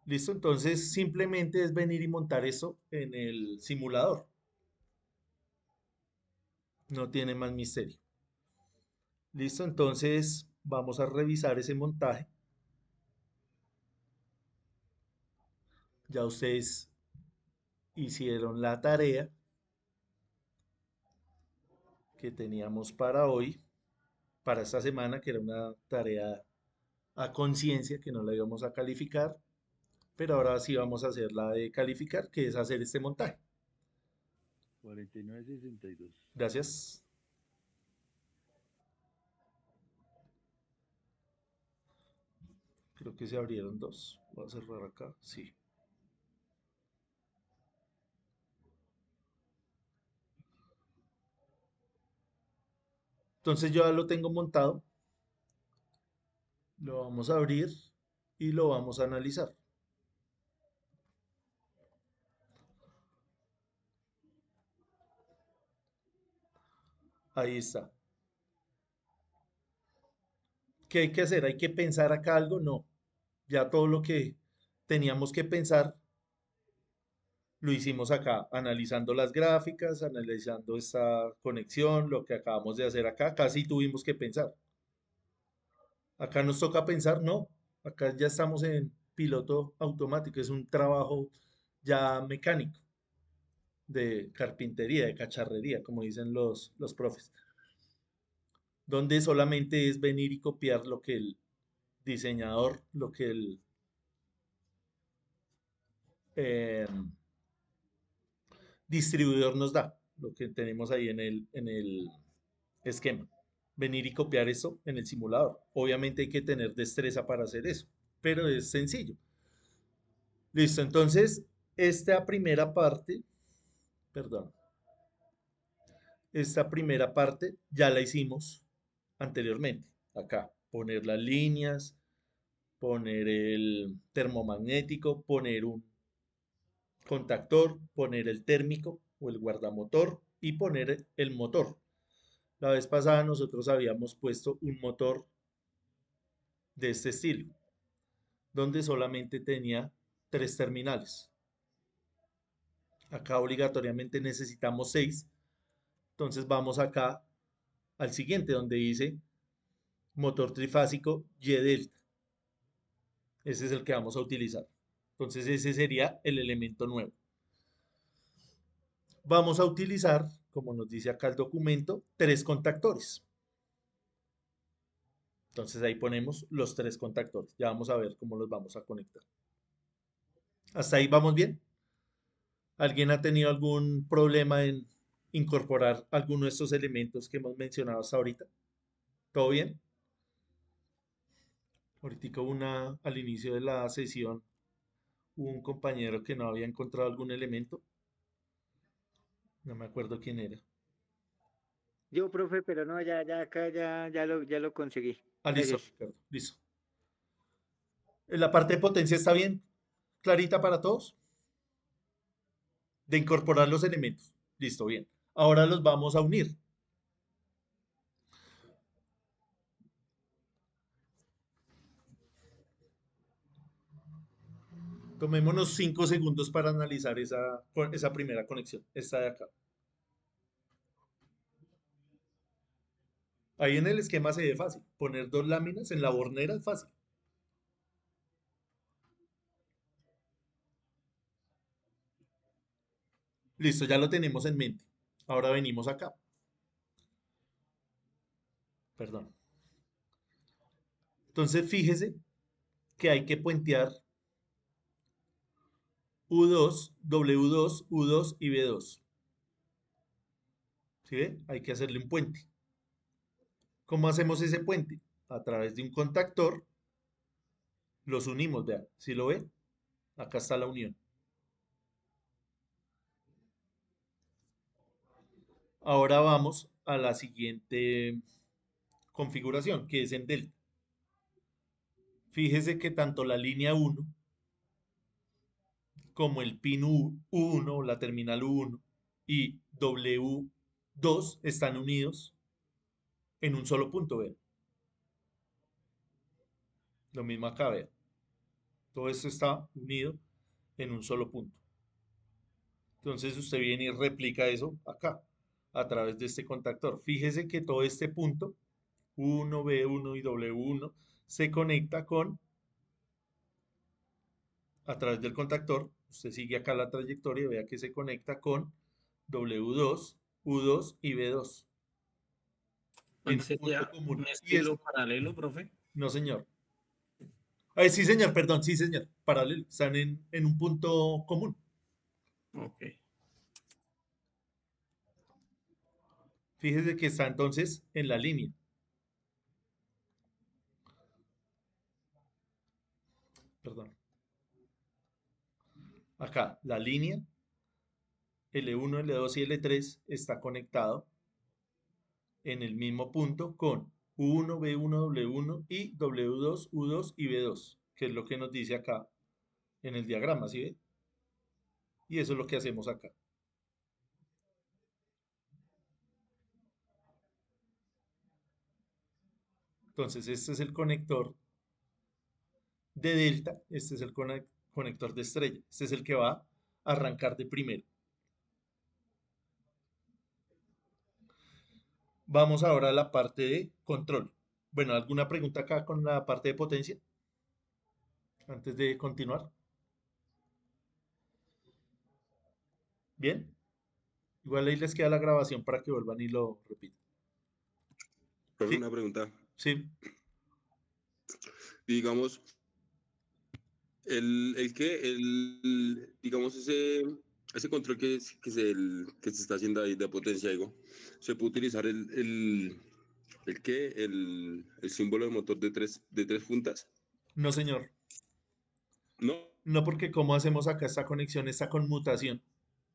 A: ¿Listo? Entonces simplemente es venir y montar eso en el simulador. No tiene más misterio. ¿Listo? Entonces vamos a revisar ese montaje. Ya ustedes hicieron la tarea que teníamos para hoy, para esta semana, que era una tarea a conciencia que no la íbamos a calificar, pero ahora sí vamos a hacer la de calificar, que es hacer este montaje.
M: 49.62.
A: Gracias. Creo que se abrieron dos. Voy a cerrar acá. Sí. Entonces yo ya lo tengo montado. Lo vamos a abrir y lo vamos a analizar. Ahí está. ¿Qué hay que hacer? ¿Hay que pensar acá algo? No. Ya todo lo que teníamos que pensar lo hicimos acá, analizando las gráficas, analizando esta conexión, lo que acabamos de hacer acá. Casi tuvimos que pensar. Acá nos toca pensar, no. Acá ya estamos en piloto automático. Es un trabajo ya mecánico, de carpintería, de cacharrería, como dicen los profes, donde solamente es venir y copiar lo que el diseñador, lo que el eh, distribuidor nos da, lo que tenemos ahí en el esquema. Venir y copiar eso en el simulador. Obviamente hay que tener destreza para hacer eso, pero es sencillo. Listo, entonces esta primera parte, perdón, esta primera parte ya la hicimos anteriormente. Acá, poner las líneas, poner el termomagnético, poner un contactor, poner el térmico o el guardamotor y poner el motor. La vez pasada nosotros habíamos puesto un motor de este estilo, donde solamente tenía 3 terminales. Acá obligatoriamente necesitamos 6. Entonces vamos acá al siguiente, donde dice motor trifásico Y delta. Ese es el que vamos a utilizar. Entonces ese sería el elemento nuevo. Vamos a utilizar, como nos dice acá el documento, 3 contactores. Entonces ahí ponemos los 3 contactores. Ya vamos a ver cómo los vamos a conectar. ¿Hasta ahí vamos bien? ¿Alguien ha tenido algún problema en incorporar alguno de estos elementos que hemos mencionado hasta ahorita? ¿Todo bien? Ahorita al inicio de la sesión, hubo un compañero que no había encontrado algún elemento. No me acuerdo quién era.
C: Yo, profe, pero no, acá ya lo conseguí.
A: Listo,
C: Gracias.
A: Ricardo, listo. ¿La parte de potencia está bien? ¿Clarita para todos? De incorporar los elementos. Listo, bien. Ahora los vamos a unir. Tomémonos 5 segundos para analizar esa primera conexión, esta de acá. Ahí en el esquema se ve fácil. Poner 2 láminas en la bornera es fácil. Listo, ya lo tenemos en mente. Ahora venimos acá. Perdón. Entonces fíjese que hay que puentear U2, W2, U2 y B2. ¿Sí ve? Hay que hacerle un puente. ¿Cómo hacemos ese puente? A través de un contactor, los unimos, vean, ¿sí lo ve? Acá está la unión. Ahora vamos a la siguiente configuración, que es en delta. Fíjese que tanto la línea 1 como el pin U1, la terminal U1 y W2 están unidos en un solo punto, vean. Lo mismo acá, vean. Todo esto está unido en un solo punto. Entonces usted viene y replica eso acá, a través de este contactor. Fíjese que todo este punto, U1, B1 y W1, se conecta con, a través del contactor, usted sigue acá la trayectoria y vea que se conecta con W2, U2 y B2 en un punto
L: ¿Sería
A: común.
L: un
A: Y es,
L: estilo paralelo, profe?
A: no señor. Ay, sí señor, perdón, sí señor, paralelo, están en un punto común.
L: Ok.
A: Fíjese que está entonces en la línea. Perdón. Acá, la línea L1, L2 y L3 está conectado en el mismo punto con U1, B1, W1 y W2, U2 y B2, que es lo que nos dice acá en el diagrama, ¿sí ve? Y eso es lo que hacemos acá. Entonces, este es el conector de delta, este es el conector de estrella, este es el que va a arrancar de primero. Vamos ahora a la parte de control. Bueno, ¿alguna pregunta acá con la parte de potencia? Antes de continuar. ¿Bien? Igual ahí les queda la grabación para que vuelvan y lo repitan.
Q: Profe,
A: ¿Sí?
Q: una pregunta.
A: Sí.
Q: Digamos, digamos, ese control que se está haciendo ahí de potencia, digo, se puede utilizar el símbolo de motor de tres puntas.
A: No, señor.
Q: No,
A: No, porque como hacemos acá esta conexión, esta conmutación.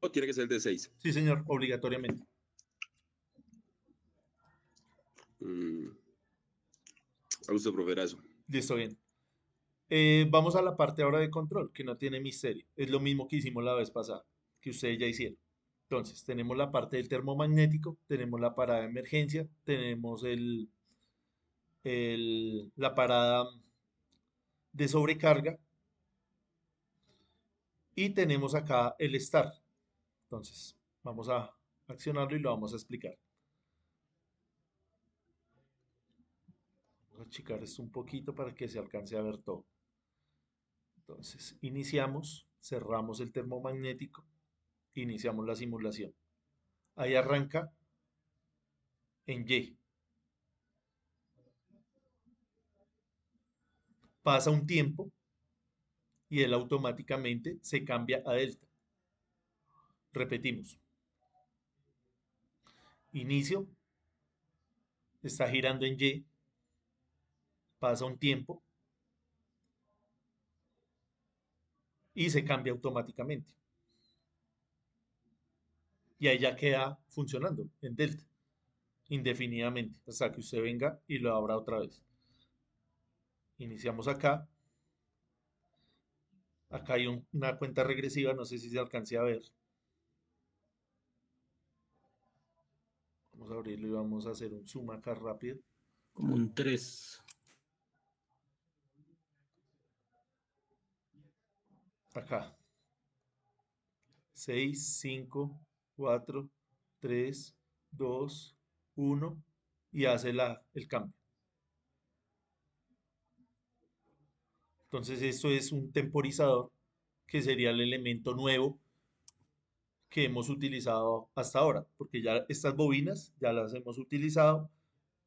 Q: no tiene que ser de 6.
A: Sí, señor, obligatoriamente.
Q: A usted, profe, era eso.
A: Listo, bien. Vamos a la parte ahora de control, que no tiene misterio. Es lo mismo que hicimos la vez pasada, que ustedes ya hicieron. Entonces, tenemos la parte del termomagnético, tenemos la parada de emergencia, tenemos la parada de sobrecarga y tenemos acá el start. Entonces, vamos a accionarlo y lo vamos a explicar. Vamos a achicar esto un poquito para que se alcance a ver todo. Entonces, iniciamos, cerramos el termomagnético, iniciamos la simulación. Ahí arranca en Y. Pasa un tiempo y él automáticamente se cambia a delta. Repetimos. Inicio, está girando en Y, pasa un tiempo y se cambia automáticamente. Y ahí ya queda funcionando en delta indefinidamente hasta que usted venga y lo abra otra vez. Iniciamos acá. Acá hay una cuenta regresiva, no sé si se alcance a ver. Vamos a abrirlo y vamos a hacer un zoom acá rápido.
L: Como un 3.
A: Acá. 6, 5, 4, 3, 2, 1 y hace el cambio. Entonces esto es un temporizador que sería el elemento nuevo que hemos utilizado hasta ahora, porque ya estas bobinas ya las hemos utilizado,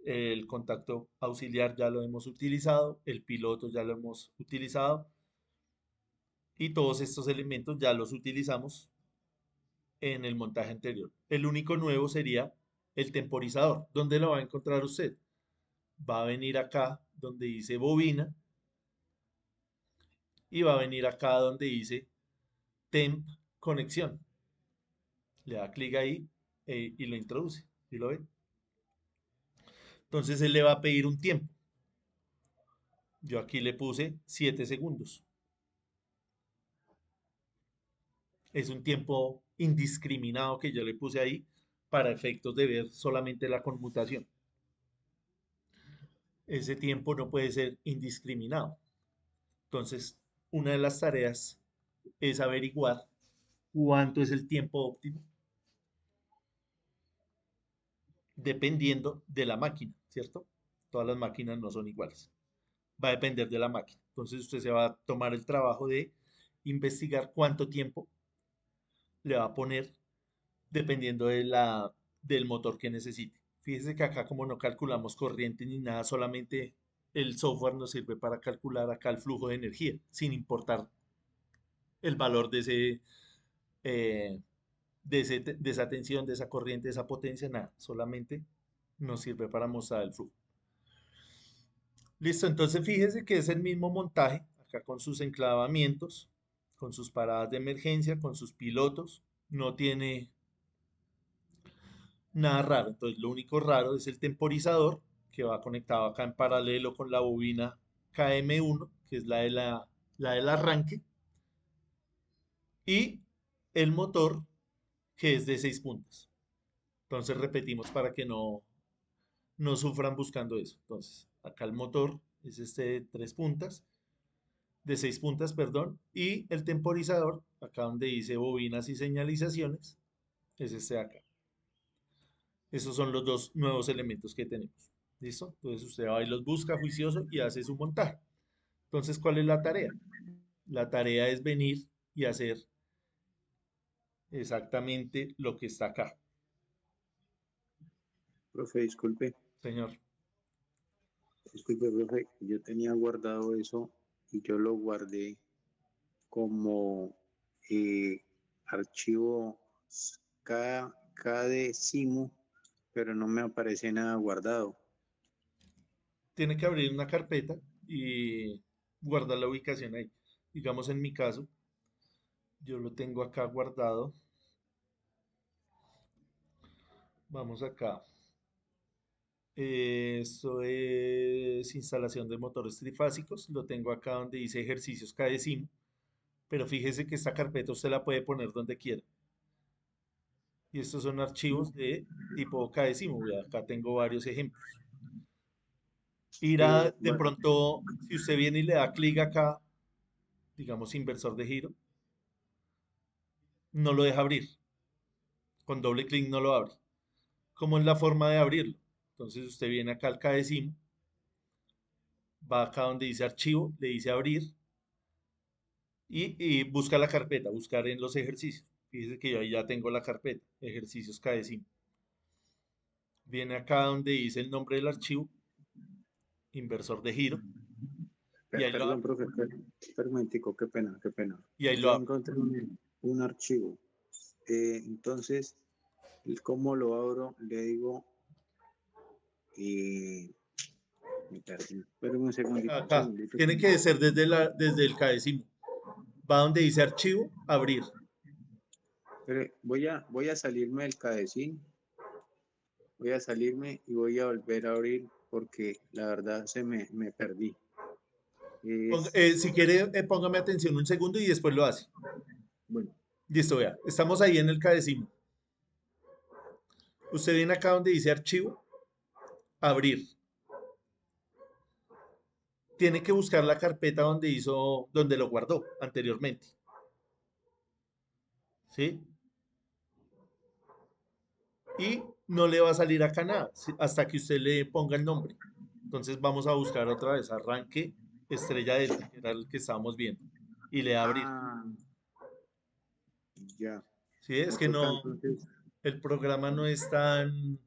A: el contacto auxiliar ya lo hemos utilizado, el piloto ya lo hemos utilizado y todos estos elementos ya los utilizamos en el montaje anterior. El único nuevo sería el temporizador. ¿Dónde lo va a encontrar usted? Va a venir acá donde dice bobina y va a venir acá donde dice temp conexión. Le da clic ahí y lo introduce. ¿Sí lo ve? Entonces él le va a pedir un tiempo. Yo aquí le puse 7 segundos. Es un tiempo indiscriminado que yo le puse ahí para efectos de ver solamente la conmutación. Ese tiempo no puede ser indiscriminado. Entonces, una de las tareas es averiguar cuánto es el tiempo óptimo dependiendo de la máquina, ¿cierto? Todas las máquinas no son iguales. Va a depender de la máquina. Entonces, usted se va a tomar el trabajo de investigar cuánto tiempo le va a poner dependiendo del motor que necesite. Fíjese que acá como no calculamos corriente ni nada, solamente el software nos sirve para calcular acá el flujo de energía, sin importar el valor eh, de esa tensión, de esa corriente, de esa potencia, nada, solamente nos sirve para mostrar el flujo. Listo, entonces fíjese que es el mismo montaje, acá con sus enclavamientos, con sus paradas de emergencia, con sus pilotos, no tiene nada raro. Entonces lo único raro es el temporizador que va conectado acá en paralelo con la bobina KM1, que es la del arranque, y el motor que es de 6 puntas. Entonces repetimos para que no sufran buscando eso. Entonces acá el motor es este de 3 puntas, de 6 puntas, perdón, y el temporizador, acá donde dice bobinas y señalizaciones, es este de acá. Esos son los dos nuevos elementos que tenemos. ¿Listo? Entonces usted va y los busca juicioso y hace su montaje. Entonces, ¿cuál es la tarea? La tarea es venir y hacer exactamente lo que está acá.
G: Profe, disculpe,
A: Señor,
G: profe, yo tenía guardado eso y yo lo guardé como archivo KDCIMU, pero no me aparece nada guardado.
A: tiene que abrir una carpeta y guardar la ubicación ahí. Digamos en mi caso, yo lo tengo acá guardado. Vamos acá. Esto es instalación de motores trifásicos. Lo tengo acá donde dice ejercicios KDCIMU. Pero fíjese que esta carpeta usted la puede poner donde quiera. Y estos son archivos de tipo KDCIMU. Vea, acá tengo varios ejemplos. Irá de
G: Bueno,
A: pronto, si usted viene y le da clic acá, digamos inversor de giro, no lo deja abrir. Con doble clic no lo abre. ¿Cómo es la forma de abrirlo? Entonces usted viene acá al KDCIMU, va acá donde dice archivo, le dice abrir y busca la carpeta, buscar en los ejercicios. Fíjese que yo ahí ya tengo la carpeta, ejercicios KDCIMU. Viene acá donde dice el nombre del archivo, inversor de giro, y ahí
G: perdón, profe, espera un momentico, qué pena.
A: y ahí lo
G: Ya
A: abre.
G: encontré un archivo. Entonces, ¿cómo lo abro? Le digo, me perdí. Espérame un segundito,
A: Acá, tiene que ser desde el KDCIMU. Va donde dice archivo, abrir.
G: Pero voy a salirme del CADECIN, voy a salirme y voy a volver a abrir porque la verdad me perdí.
A: Si quiere, póngame atención un segundo y después lo hace.
G: Bueno.
A: Listo, vea. Estamos ahí en el KDCIMU. Usted viene acá donde dice archivo, abrir. Tiene que buscar la carpeta donde lo guardó anteriormente. ¿Sí? Y no le va a salir acá nada hasta que usted le ponga el nombre. Entonces vamos a buscar otra vez arranque estrella delta, que era el que estábamos viendo. Y le da abrir.
G: Ya.
A: Sí, es que
G: toca,
A: no,
G: entonces,
A: el programa no es tan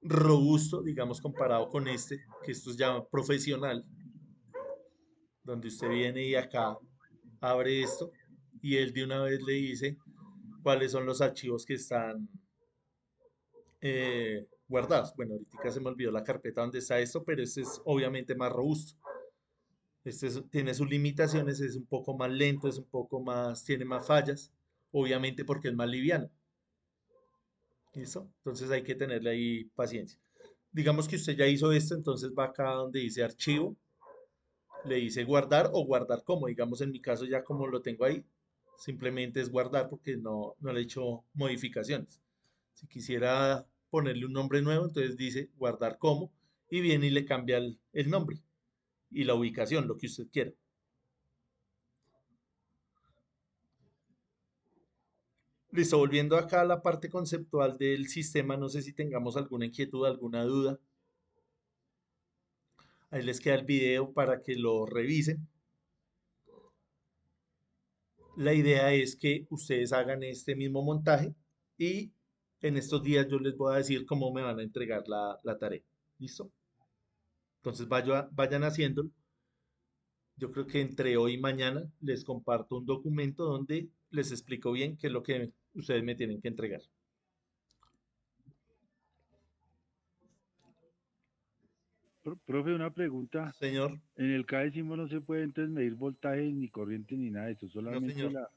A: robusto, digamos, comparado con este, que esto es ya profesional, donde usted viene y acá abre esto y él de una vez le dice cuáles son los archivos que están guardados. Bueno, ahorita se me olvidó la carpeta donde está esto, pero este es obviamente más robusto. Tiene sus limitaciones, es un poco más lento, es un poco más, tiene más fallas, obviamente porque es más liviano. ¿Listo? Entonces hay que tenerle ahí paciencia. Digamos que usted ya hizo esto, entonces va acá donde dice archivo, le dice guardar o guardar como. Digamos en mi caso ya como lo tengo ahí, simplemente es guardar porque no le he hecho modificaciones. Si quisiera ponerle un nombre nuevo, entonces dice guardar como y viene y le cambia el nombre y la ubicación, lo que usted quiera. Listo, volviendo acá a la parte conceptual del sistema, no sé si tengamos alguna inquietud, alguna duda. Ahí les queda el video para que lo revisen. La idea es que ustedes hagan este mismo montaje y en estos días yo les voy a decir cómo me van a entregar la tarea. ¿Listo? Entonces vayan haciéndolo. Yo creo que entre hoy y mañana les comparto un documento donde les explico bien qué es lo que ustedes me tienen que entregar.
M: Profe, una pregunta.
A: Señor.
M: En el K-Decimo no se puede entonces medir voltaje ni corriente ni nada de eso,
A: No,
M: solamente
A: señor.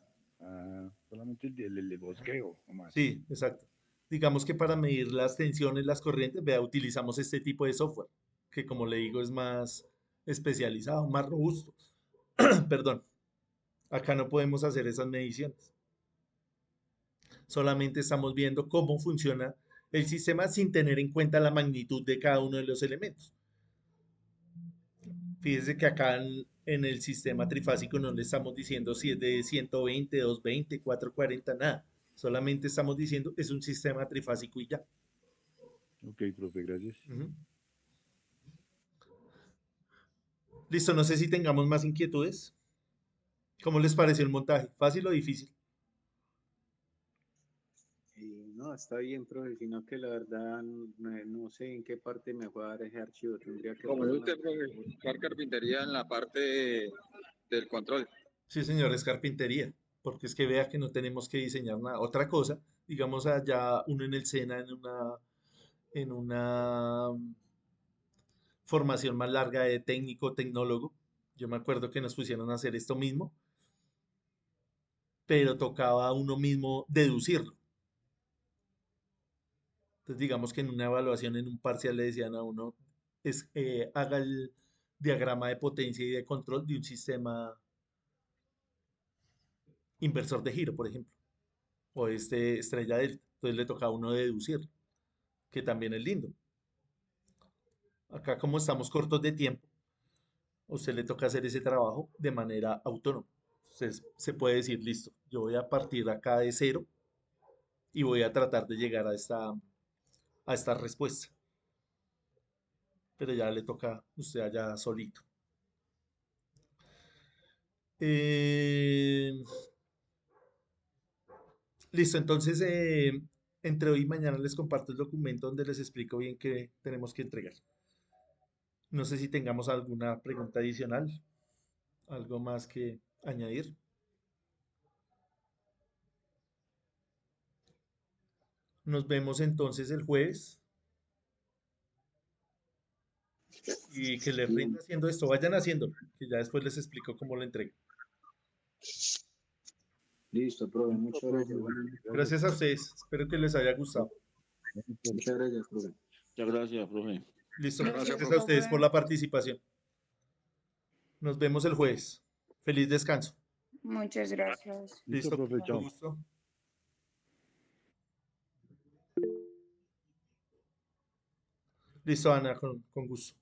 M: solamente el bosqueo, nomás.
A: Sí, exacto. Digamos que para medir las tensiones, las corrientes, vea, utilizamos este tipo de software, que como le digo es más especializado, más robusto. Perdón, acá no podemos hacer esas mediciones. Solamente estamos viendo cómo funciona el sistema sin tener en cuenta la magnitud de cada uno de los elementos. Fíjese que acá en el sistema trifásico no le estamos diciendo si es de 120, 220, 440, nada. Solamente estamos diciendo es un sistema trifásico y ya.
M: Ok, profe, gracias.
A: Listo, no sé si tengamos más inquietudes. ¿Cómo les pareció el montaje? ¿Fácil o difícil?
G: No, está bien, profe, sino que la verdad no sé en qué parte me va a dar ese archivo. Tendría que
D: Como
G: poner
D: usted, profe, buscar carpintería en la parte del control.
A: Sí, señor, es carpintería, porque es que vea que no tenemos que diseñar nada. Otra cosa, digamos allá uno en el SENA, en una formación más larga de técnico, tecnólogo, yo me acuerdo que nos pusieron a hacer esto mismo, pero tocaba a uno mismo deducirlo. Entonces, digamos que en una evaluación, en un parcial, le decían a uno, haga el diagrama de potencia y de control de un sistema inversor de giro, por ejemplo, o este estrella delta. Entonces le toca a uno deducirlo, que también es lindo. Acá, como estamos cortos de tiempo, a usted le toca hacer ese trabajo de manera autónoma. Entonces, se puede decir, listo, yo voy a partir acá de cero y voy a tratar de llegar a esta respuesta. Pero ya le toca usted allá solito. Listo, entonces entre hoy y mañana les comparto el documento donde les explico bien qué tenemos que entregar. No sé si tengamos alguna pregunta adicional, algo más que añadir. Nos vemos entonces el jueves y que les rinda haciendo esto. Vayan haciéndolo, que ya después les explico cómo lo entrego.
G: Listo, profe, muchas gracias.
A: Gracias a ustedes, espero que les haya gustado.
G: Muchas gracias, profe.
Q: Muchas gracias, profe.
A: Listo,
H: Gracias,
A: gracias a ustedes por
H: profe.
A: la participación. Nos vemos el jueves. Feliz descanso.
H: Muchas gracias.
A: Listo, con
M: profe,
A: mucho
M: chao.
A: gusto. Listo, Ana, con gusto.